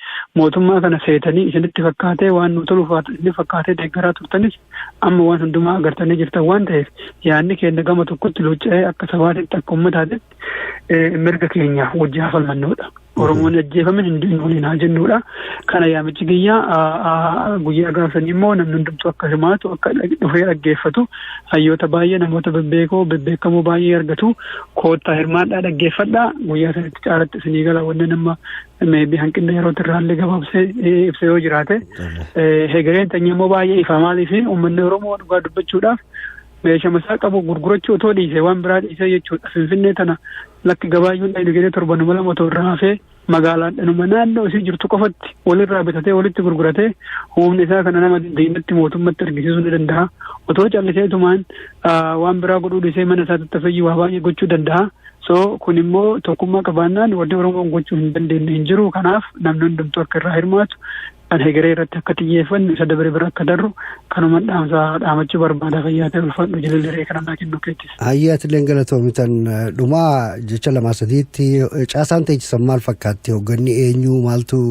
mootummaa kana seetanii isinitti fakkaatee waan nu toluuf inni fakkaatee deeggaraa turtanis amma waan hundumaa agartanii jirtan waan ta'eef yaadni keenya gama tokkotti luucca'ee akka sabaatitti akka uummataatitti mirga keenya wajjin falmannoodha. Oromoon ajjeefamin hin haa jennuudha. Kana yaamichi guyyaa gaafsanii immoo namni hundumtuu akka himaatu akka dhufee dhaggeeffatu hayyoota baay'ee namoota bebbeekamoo baay'ee argatu koottaa hirmaadhaa dhaggeeffadhaa guyyaa sanitti caalatti isinii gala wanni nama meebii hanqina yeroo irraallee gabaabsee ibsa yoo jiraate hegereen tanya immoo baay'ee ifa maaliif uummanni Oromoo dhugaa dubbachuudhaaf meeshaa masaa qabu gurgurachuu otoo dhiisee waan biraa dhiisee jechuudha. Finfinnee tana lakki gabaayyuun dhageenye torbanuma lama otoo irraa hafee magaalaan dhanuma naannoo isii jirtu qofatti walirraa bitatee walitti gurguratee humni isaa kana nama diinatti mootummatti argisiisuu ni danda'a. Otoo calliseetumaan waan biraa godhuu dhiisee mana isaatti tafayyuu waa baay'ee gochuu danda'a. So kun immoo tokkummaa qabaannaan wanti Oromoon gochuu hin dandeenye hin jiru. Kanaaf namni hundumtuu akka irraa hirmaatu kan hegeree irratti akka xiyyeeffannu isa dabaree bira akka darru kanuma dhaamachuu barbaada. Fayyaa ta'e ulfaadhu jilillee kana naa kennu keettis. Hayyaatileen galatoomitan dhumaa jecha lamaa sadiitti caasaan teechisan maal fakkaatti hoogganni eenyu maaltu